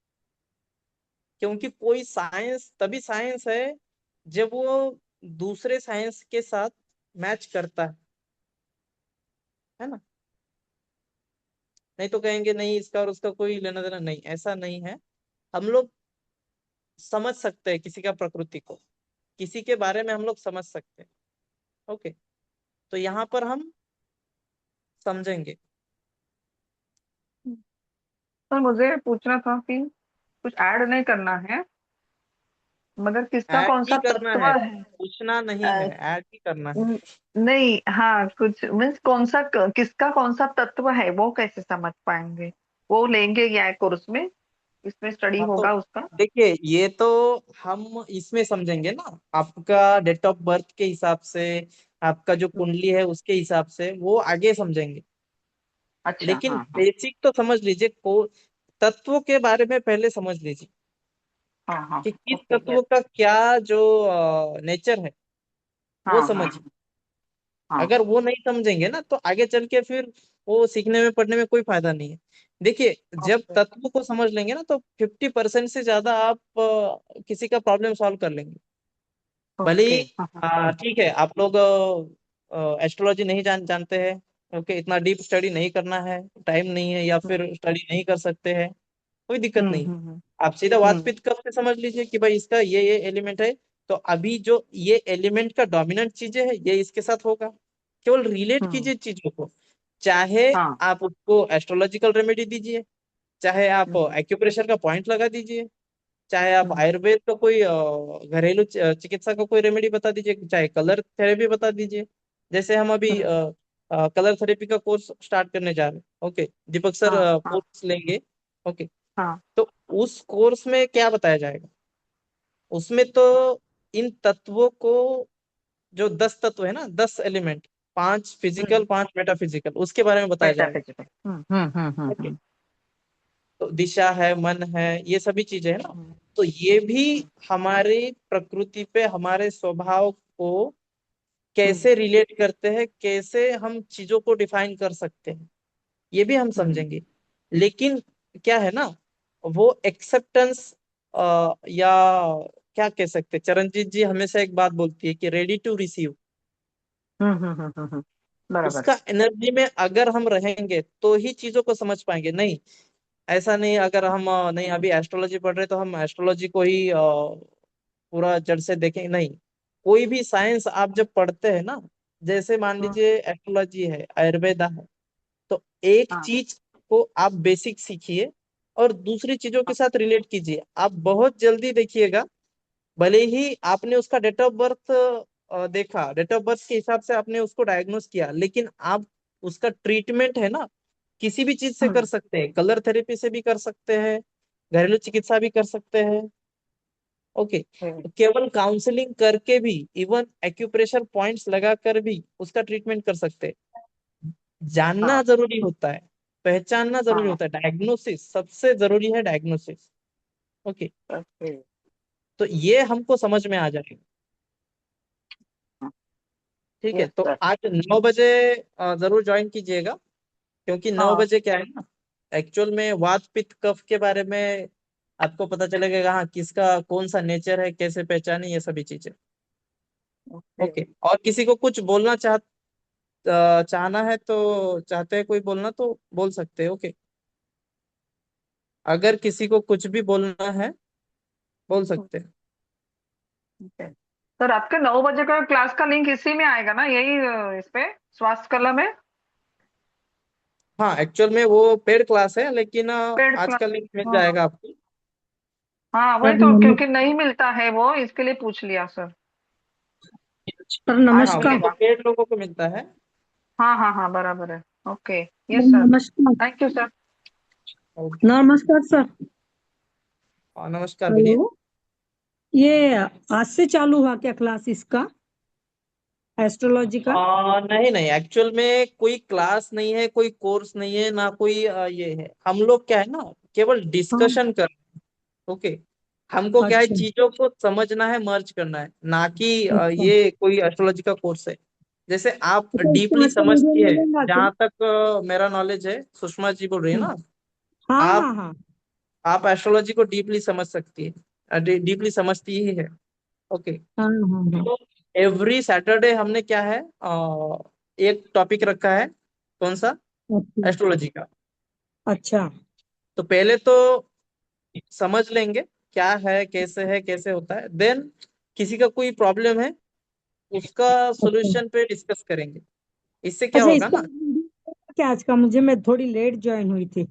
क्योंकि कोई साइंस तभी साइंस है जब वो दूसरे साइंस के साथ मैच करता है ना। नहीं तो कहेंगे नहीं इसका और उसका कोई लेना देना नहीं, ऐसा नहीं है। हम लोग समझ सकते हैं किसी का प्रकृति को, किसी के बारे में हम लोग समझ सकते हैं। ओके, तो यहाँ पर हम समझेंगे। तो मुझे पूछना था कि कुछ ऐड नहीं करना है, मगर किसका ऐड कौन ही सा करना तत्व है, है। पूछना नहीं है, अ, ऐड ही करना है। नहीं, हाँ, कुछ मीन्स कौन सा किसका कौन सा तत्व है वो कैसे समझ पाएंगे? वो लेंगे क्या कोर्स में, इसमें स्टडी हाँ तो होगा उसका? देखिए, ये तो हम इसमें समझेंगे ना, आपका डेट ऑफ बर्थ के हिसाब से, आपका जो हम्म। कुंडली है उसके हिसाब से वो आगे समझेंगे। अच्छा, लेकिन हाँ, हाँ। बेसिक तो समझ लीजिए, को तत्वों के बारे में पहले समझ लीजिए हाँ, हाँ। कि किस ओके, तत्व यस। का क्या जो नेचर है वो हाँ, हाँ, समझिए। हाँ। अगर वो नहीं समझेंगे ना तो आगे चल के फिर वो सीखने में पढ़ने में कोई फायदा नहीं है। देखिए, जब ओके, तत्व को समझ लेंगे ना तो 50% से ज्यादा आप किसी का प्रॉब्लम सॉल्व कर लेंगे। भले ओके। ही हाँ, हाँ। ठीक है, आप लोग एस्ट्रोलॉजी नहीं जानते हैं, ओके, इतना डीप स्टडी नहीं करना है, टाइम नहीं है, या फिर हम्म, स्टडी नहीं कर सकते हैं, कोई दिक्कत हम्म, नहीं। हम्म, आप सीधा हम्म, वातपित्त कफ से समझ लीजिए कि भाई इसका ये एलिमेंट है। तो अभी जो ये एलिमेंट का डोमिनेंट चीजें है ये इसके साथ होगा। केवल रिलेट हम्म। कीजिए चीजों को, चाहे हाँ। आप उसको एस्ट्रोलॉजिकल रेमेडी दीजिए, चाहे आप हम्म, एक्यूप्रेशर का पॉइंट लगा ददीजिए, चाहे आप हम्म, आयुर्वेद का कोई घरेलू चिकित्सा का कोई रेमेडी बता दीजिए, चाहे कलर थेरेपी बता दीजिए। जैसे हम अभी हम्म। कलर थेरेपी का कोर्स स्टार्ट करने जा रहे हैं, ओके, दीपक सर हाँ, हाँ, कोर्स लेंगे। ओके, हाँ। तो उस कोर्स में क्या बताया जाएगा, उसमें तो इन तत्वों को, जो 10 तत्व है ना, 10 एलिमेंट, 5 फिजिकल हम्म। 5 मेटाफिजिकल, उसके बारे में बताया जाएगा। मेटाफिजिकल। हम्म, हम्म, हम्म, ओके, तो दिशा है, मन है, ये सभी चीजें है ना। हम्म, तो ये भी हम्म, हमारी प्रकृति पे, हमारे स्वभाव को हम्म, कैसे रिलेट करते हैं, कैसे हम चीजों को डिफाइन कर सकते हैं, ये भी हम हम्म, समझेंगे। लेकिन क्या है ना, वो एक्सेप्टेंस, या क्या कह सकते हैं, चरणजीत जी हमेशा एक बात बोलती है कि रेडी टू रिसीव। हम्म, बराबर। उसका एनर्जी में अगर हम रहेंगे तो ही चीजों को समझ पाएंगे। नहीं, ऐसा नहीं, अगर हम नहीं अभी एस्ट्रोलॉजी पढ़ रहे तो हम एस्ट्रोलॉजी को ही पूरा जड़ से देखेंगे, नहीं। कोई भी साइंस आप जब पढ़ते हैं ना, जैसे मान हम्म, लीजिए एस्ट्रोलॉजी है, आयुर्वेदा है, तो एक हाँ। चीज को आप बेसिक सीखिए और दूसरी चीजों के साथ रिलेट कीजिए, आप बहुत जल्दी देखिएगा। भले ही आपने उसका डेट ऑफ बर्थ देखा, डेट ऑफ बर्थ के हिसाब से आपने उसको डायग्नोस किया, लेकिन आप उसका ट्रीटमेंट है ना, किसी भी चीज से कर हम्म, सकते हैं, कलर थेरेपी से भी कर सकते हैं, घरेलू चिकित्सा भी कर सकते हैं। ओके, हम्म, तो केवल काउंसलिंग करके भी, इवन एक्यूप्रेशर पॉइंट्स लगाकर भी उसका ट्रीटमेंट कर सकते हैं। जानना हाँ, जरूरी होता है, पहचानना जरूरी हाँ। होता है, डायग्नोसिस सबसे जरूरी है, डायग्नोसिस। Okay, okay. तो ये हमको समझ में आ जाएगा। ठीक है, यस तो सर। आज 9 बजे जरूर ज्वाइन कीजिएगा, क्योंकि नौ हाँ। बजे क्या है ना, एक्चुअल में वात पित्त कफ के बारे में आपको पता चलेगा, हाँ किसका कौन सा नेचर है, कैसे पहचाने, ये सभी चीजें। ओके। ओके, और किसी को कुछ बोलना चाहना है तो, चाहते हैं कोई बोलना तो बोल सकते हैं। ओके, अगर किसी को कुछ भी बोलना है बोल सकते हैं। ओके सर, आपके 9 बजे का क्लास का लिंक इसी में आएगा ना, यही इस पे स्वास्थ्य कला में? हाँ, एक्चुअल में वो पेड क्लास है, लेकिन पेड आज क्लास। का लिंक मिल हाँ जाएगा आपको। हाँ, वही सर तो, नमस्कार। क्योंकि नहीं मिलता है वो, इसके लिए पूछ लिया सर। सर हाँ हाँ, वो नमस्कार। पेड लोगों को मिलता है। हाँ हाँ हाँ, बराबर है। Okay, sir yes sir. नमस्कार। Thank you sir. ओके। नमस्कार सर। नमस्कार, बोलिए। हेलो, ये आज से चालू हुआ क्या क्लास इसका, एस्ट्रोलॉजी का? नहीं नहीं, एक्चुअल में कोई क्लास नहीं है, कोई कोर्स नहीं है ना, कोई ये है। हम लोग क्या है ना, केवल हाँ। डिस्कशन कर। ओके, हमको क्या है, अच्छा चीजों को समझना है, मर्ज करना है, ना कि अच्छा। ये कोई एस्ट्रोलॉजी का कोर्स है। जैसे आप तो इसका डीपली अच्छा वीडियो समझती है, मिलेगा क्या? जहां तक मेरा नॉलेज है, सुषमा जी बोल रही है हाँ ना, हाँ आप हाँ हाँ। आप एस्ट्रोलॉजी को डीपली समझ सकती है, डीपली समझती ही है। ओके, हाँ हाँ हाँ। तो एवरी सैटरडे हमने क्या है, एक टॉपिक रखा है। कौन सा? अच्छा एस्ट्रोलॉजी का। अच्छा। तो पहले तो समझ लेंगे क्या है, कैसे होता है, देन किसी का कोई प्रॉब्लम है, उसका अच्छा सॉल्यूशन पे डिस्कस करेंगे। इससे क्या अच्छा। होगा इसका ना, क्या आज का, मुझे मैं थोड़ी लेट ज्वाइन हुई थी।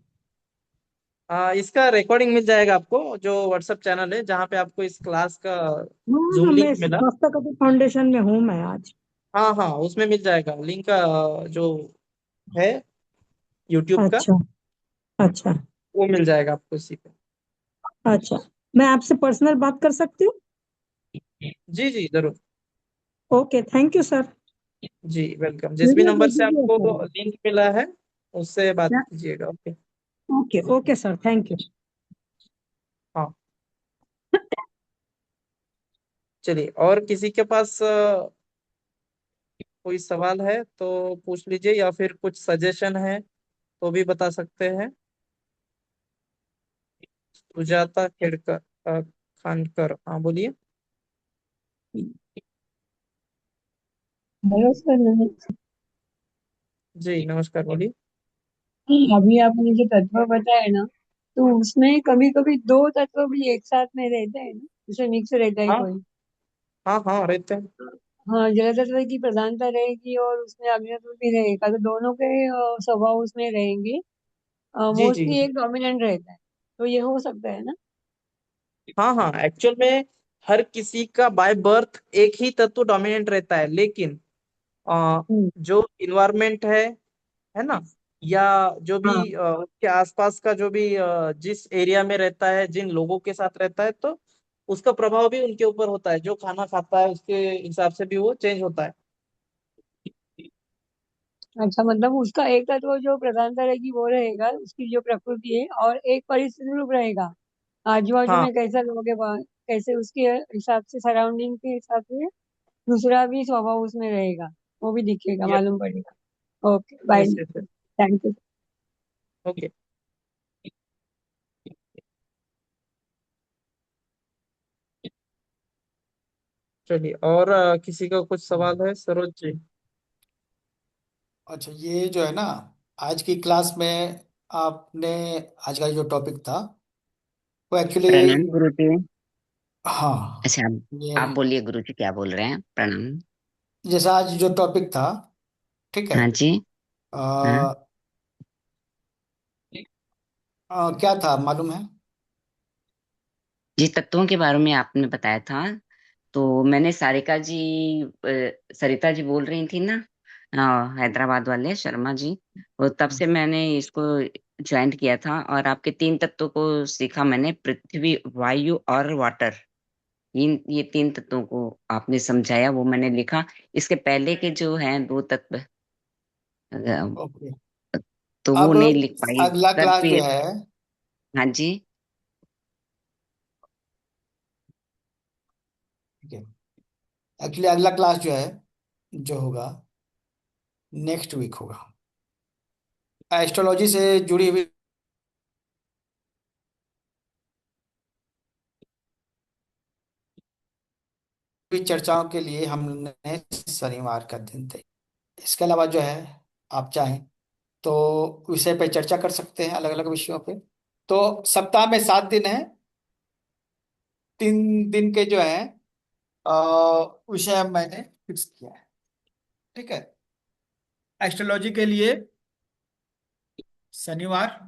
इसका रिकॉर्डिंग मिल जाएगा आपको, जो व्हाट्सएप चैनल है जहाँ पे आपको इस क्लास का हाँ जूम हाँ, लिंक मैं मिला। स्वास्थ्य कला फाउंडेशन में हूँ मैं आज। हाँ हाँ, उसमें मिल जाएगा लिंक का, जो है यूट्यूब का, अच्छा अच्छा वो मिल जाएगा आपको इसी पे। अच्छा। मैं आपसे पर्सनल बात कर सकती हूँ? जी जी, जरूर। Okay, thank you sir. जी वेलकम। जिस भी वीडियो नंबर भेज से दीजिए आपको सर। लिंक मिला है, उससे बात कीजिएगा। Okay. Okay okay sir, thank you. हाँ, चलिए, और किसी के पास कोई सवाल है तो पूछ लीजिए, या फिर कुछ सजेशन है तो भी बता सकते हैं। सुजाता खेड़कर, खानकर, हाँ बोलिए। हेलो सर, नमस्ते। जी नमस्कार, बोलिए। अभी आपने जो तत्व बताया ना, तो उसमें कभी कभी दो तत्व भी एक साथ में रहते हैं ना, जैसे मिक्स रहता है हाँ कोई। हाँ हाँ, रहते हैं। हाँ, जल तत्व की प्रधानता रहेगी और उसमें अग्नि तत्व भी रहेगा, तो दोनों के स्वभाव उसमें रहेंगे। जी जी। मोस्टली एक डोमिनेंट रहता है, तो ये हो सकता है ना? हाँ हाँ, एक्चुअल में हर किसी का बाय बर्थ एक ही तत्व डोमिनेंट रहता है, लेकिन अ, हम्म। जो इन्वायरमेंट है ना, या जो हाँ। भी उसके आसपास का, जो भी जिस एरिया में रहता है, जिन लोगों के साथ रहता है, तो उसका प्रभाव भी उनके ऊपर होता है। जो खाना खाता है उसके हिसाब से भी वो चेंज होता है। अच्छा, मतलब उसका एक तत्व जो प्रधानता रहेगी वो रहेगा, उसकी जो प्रकृति है, और एक परिस्थिति रूप रहेगा, आजू बाजू हाँ, में कैसा लोग हैं, कैसे उसके हिसाब से, सराउंडिंग के हिसाब से दूसरा भी स्वभाव उसमें रहेगा, वो भी दिखेगा, यस मालूम पड़ेगा। Okay, bye. Yes yes. Thank you. Okay, चलिए, और किसी का कुछ सवाल है, सरोज जी? अच्छा, ये जो है ना, आज की क्लास में आपने, आज का जो टॉपिक था वो एक्चुअली, प्रणाम गुरुजी। हाँ, अच्छा, ये आप बोलिए गुरुजी, क्या बोल रहे हैं? प्रणाम। जैसा आज जो टॉपिक था, ठीक है। हाँ जी। हाँ आ, क्या था मालूम है? जी, तत्वों के बारे में आपने बताया था। तो मैंने सारिका जी, सरिता जी बोल रही थी ना, हैदराबाद वाले शर्मा जी, वो तब से मैंने इसको ज्वाइन किया था, और आपके 3 तत्वों को सीखा मैंने, पृथ्वी, वायु और वाटर। ये 3 तत्वों को आपने समझाया, वो मैंने लिखा। इसके पहले के जो हैं 2 तत्व, अ, ओके। तो वो अब नहीं लिख पाई अगला सर, क्लास जो फिर। है, हाँ जी। ठीक है, एक्चुअली अगला क्लास जो है, जो होगा नेक्स्ट वीक होगा, एस्ट्रोलॉजी से जुड़ी हुई भी चर्चाओं के लिए हमने शनिवार का दिन तय। इसके अलावा जो है, आप चाहें तो विषय पे चर्चा कर सकते हैं, अलग अलग विषयों पे। तो सप्ताह में 7 दिन है। 3 दिन के जो है अ, विषय मैंने फिक्स किया है। ठीक है। एस्ट्रोलॉजी के लिए शनिवार,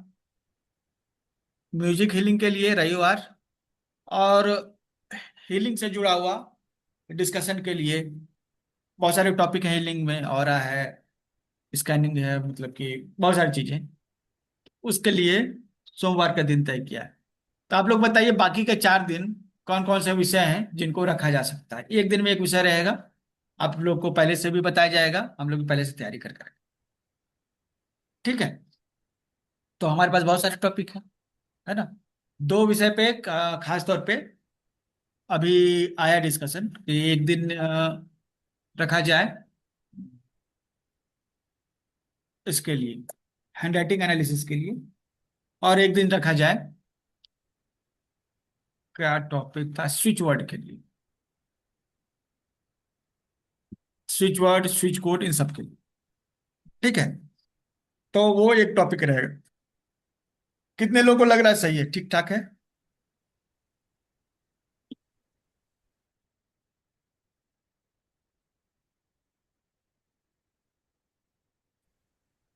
म्यूजिक हीलिंग के लिए रविवार, और हीलिंग से जुड़ा हुआ डिस्कशन के लिए बहुत सारे टॉपिक हैं हीलिंग में, ऑरा है, स्कैनिंग है, मतलब कि बहुत सारी चीजें, उसके लिए सोमवार का दिन तय किया है। तो आप लोग बताइए बाकी के 4 दिन कौन कौन से विषय हैं जिनको रखा जा सकता है। एक दिन में एक विषय रहेगा, आप लोग को पहले से भी बताया जाएगा, हम लोग भी पहले से तैयारी कर कर। ठीक है। तो हमारे पास बहुत सारे टॉपिक है ना। 2 विषय पे खास तौर पे अभी आया डिस्कशन कि एक दिन रखा जाए इसके लिए, हैंड राइटिंग एनालिसिस के लिए, और एक दिन रखा जाए, क्या टॉपिक था, स्विच वर्ड के लिए, स्विच वर्ड स्विच कोड इन सब के लिए। ठीक है। तो वो एक टॉपिक रहेगा। कितने लोगों को लग रहा है सही है, ठीक ठाक है?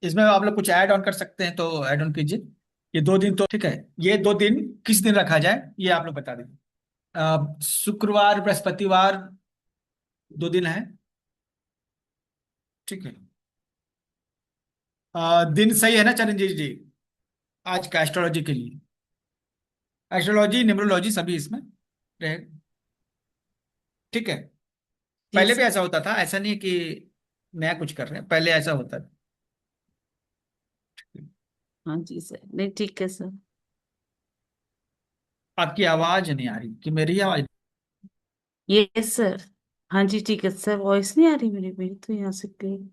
इसमें आप लोग कुछ ऐड ऑन कर सकते हैं तो ऐड ऑन कीजिए। ये 2 दिन तो ठीक है। ये 2 दिन किस दिन रखा जाए ये आप लोग बता दीजिए। शुक्रवार बृहस्पतिवार 2 दिन है। ठीक है। दिन सही है ना चरणजीत जी, आज का एस्ट्रोलॉजी के लिए? एस्ट्रोलॉजी न्यूमरोलॉजी सभी इसमें रहेगा। ठीक है। जी पहले भी सर। ऐसा होता था, ऐसा नहीं है कि नया कुछ कर रहे हैं, पहले ऐसा होता था। हाँ जी सर, नहीं ठीक है सर। आपकी आवाज नहीं आ रही कि मेरी आवाज? Yes sir. हाँ जी ठीक है सर, वॉइस नहीं आ रही मेरी, मेरी तो यहाँ से क्लियर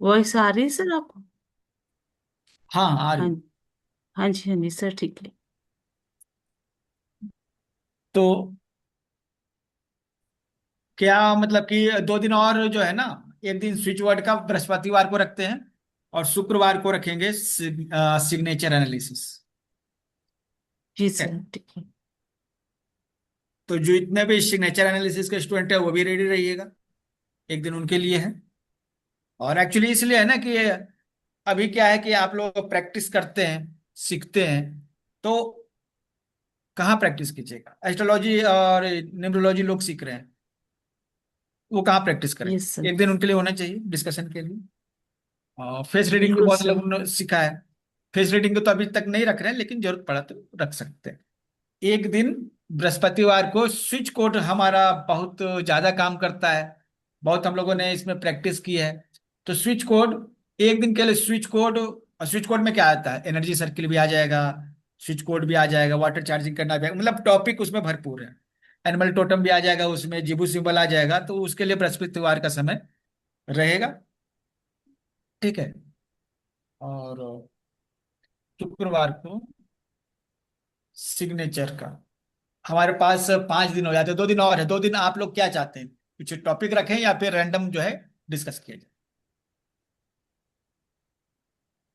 वॉइस आ रही है सर आपको? हाँ आ हाँ। रही। हाँ जी हाँ जी सर ठीक है। तो क्या मतलब कि 2 दिन और जो है ना, एक दिन स्विच वर्ड का बृहस्पतिवार को रखते हैं, और शुक्रवार को रखेंगे सिग्नेचर एनालिसिस। जी ठीक है। सर ठीक है। तो जो इतने भी सिग्नेचर एनालिसिस के स्टूडेंट है वो भी रेडी रहिएगा, एक दिन उनके लिए है। और एक्चुअली इसलिए है ना कि अभी क्या है कि आप लोग प्रैक्टिस करते हैं, सीखते हैं, तो कहाँ प्रैक्टिस कीजिएगा? एस्ट्रोलॉजी और न्यूमरोलॉजी लोग सीख रहे हैं, वो कहाँ प्रैक्टिस यस करेंगे? सर। एक दिन उनके लिए होना चाहिए डिस्कशन के लिए। फेस रीडिंग भी बिल्कुल बहुत सर। लोगों ने सीखा है। फेस रीडिंग को तो अभी तक नहीं रख रहे हैं, लेकिन जरूरत पड़ा तो रख सकते हैं। एक दिन बृहस्पतिवार को स्विच कोड हमारा बहुत ज्यादा काम करता है, बहुत हम लोगों ने इसमें प्रैक्टिस की है। तो स्विच कोड, एक दिन के लिए स्विच कोड। और स्विच कोड में क्या आता है, एनर्जी सर्किल भी आ जाएगा, स्विच कोड भी आ जाएगा, वाटर चार्जिंग करना भी मतलब टॉपिक उसमें भरपूर है। एनिमल टोटम भी आ जाएगा उसमें, जिबू सिंबल आ जाएगा, तो उसके लिए बृहस्पतिवार का समय रहेगा। ठीक है। और शुक्रवार को सिग्नेचर का हमारे पास 5 दिन हो जाते हैं। 2 दिन और है, 2 दिन आप लोग क्या चाहते हैं, कुछ टॉपिक रखें या फिर रैंडम जो है डिस्कस किया जाए?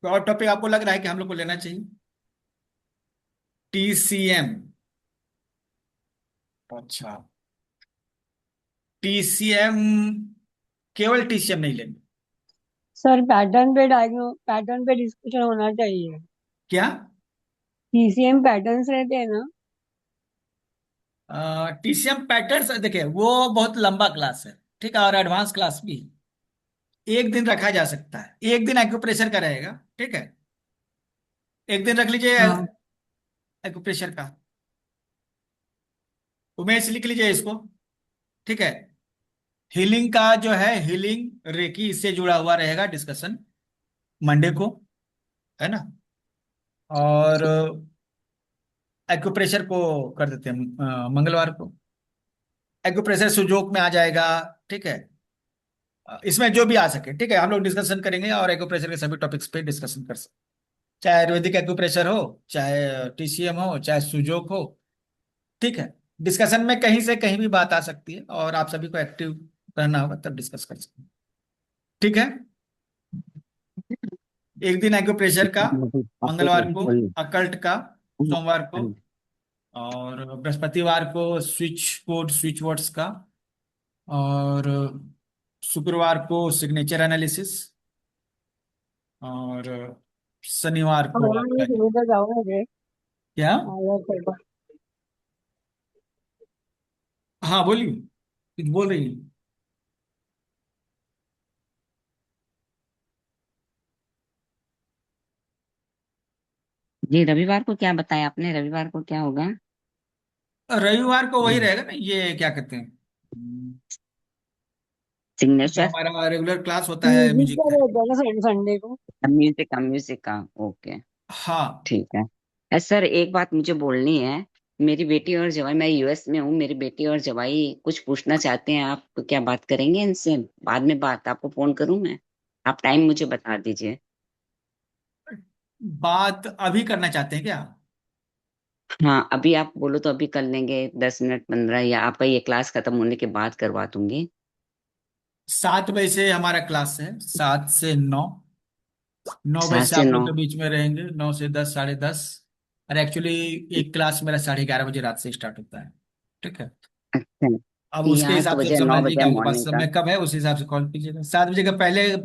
कोई और टॉपिक आपको लग रहा है कि हम लोग को लेना चाहिए? TCM। अच्छा, TCM, केवल TCM नहीं लेंगे? सर पैटर्न पे डिस्कशन होना चाहिए। क्या? पीसीएम पैटर्न्स रहते हैं ना। TCM पैटर्न्स देखिए वो बहुत लंबा क्लास है, ठीक है, और एडवांस क्लास भी है। एक दिन रखा जा सकता है, एक दिन एक्यूप्रेशर का रहेगा। ठीक है। एक दिन रख लीजिए हाँ। एक्यूप्रेशर का। उमेश लिख लीजिए इसको। ठीक है। हीलिंग का जो है, हीलिंग रेकी इससे जुड़ा हुआ रहेगा डिस्कशन मंडे को, है ना। और एक्यूप्रेशर को कर देते हैं मंगलवार को। एक्यूप्रेशर सुजोक में आ जाएगा। ठीक है। इसमें जो भी आ सके, ठीक है, हम लोग डिस्कशन करेंगे और एक्यूप्रेशर के सभी टॉपिक्स पे डिस्कशन कर सकते, चाहे आयुर्वेदिक एक्यूप्रेशर हो, चाहे TCM हो, चाहे सुजोक हो। ठीक है। डिस्कशन में कहीं से कहीं भी बात आ सकती है और आप सभी को एक्टिव रहना होगा, तब डिस्कस कर सकते हैं। ठीक है। एक दिन एक्यूप्रेशर का, मंगलवार को अकल्ट का, सोमवार को, और बृहस्पतिवार को स्विच कोड स्विच वर्ड्स का, और शुक्रवार को सिग्नेचर एनालिसिस, और शनिवार को आपका क्या। हाँ बोलिए, कुछ बोल रही हैं। जी रविवार को क्या बताया आपने, रविवार को क्या होगा? रविवार को वही रहेगा ना, ये क्या कहते हैं, जो सिग्नेचर, हमारा रेगुलर क्लास होता है म्यूजिक म्यूजिक का का। रहता है ना संडे को। म्यूजिक का, ओके। हाँ। ठीक है। सर एक बात मुझे बोलनी है। मेरी बेटी और जवाई, मैं यूएस में हूँ, मेरी बेटी और जवाई कुछ पूछना चाहते हैं, आप क्या बात करेंगे इनसे? बाद में बात आपको फोन करूँ मैं? आप टाइम मुझे बता दीजिए। बात अभी करना चाहते हैं क्या? हाँ अभी आप बोलो तो अभी कर लेंगे, 10 मिनट 15, या आपका ये क्लास खत्म होने के बाद करवा दूंगी। 7 बजे से हमारा क्लास है, 7 से 9। 9 बजे सात से से आप नौ लोग के बीच में रहेंगे, 9 से 10, 10:30। और एक्चुअली एक क्लास मेरा 11:30 बजे रात से स्टार्ट होता है। ठीक है। अच्छा। अब उसके यहाँ तो हिसाब से बजे समझ नौ लीजिए कि बजे आपके पास मॉर्निंग का। समय कब है, उस हिसाब से कॉल कीजिएगा। 7 बजे के पहले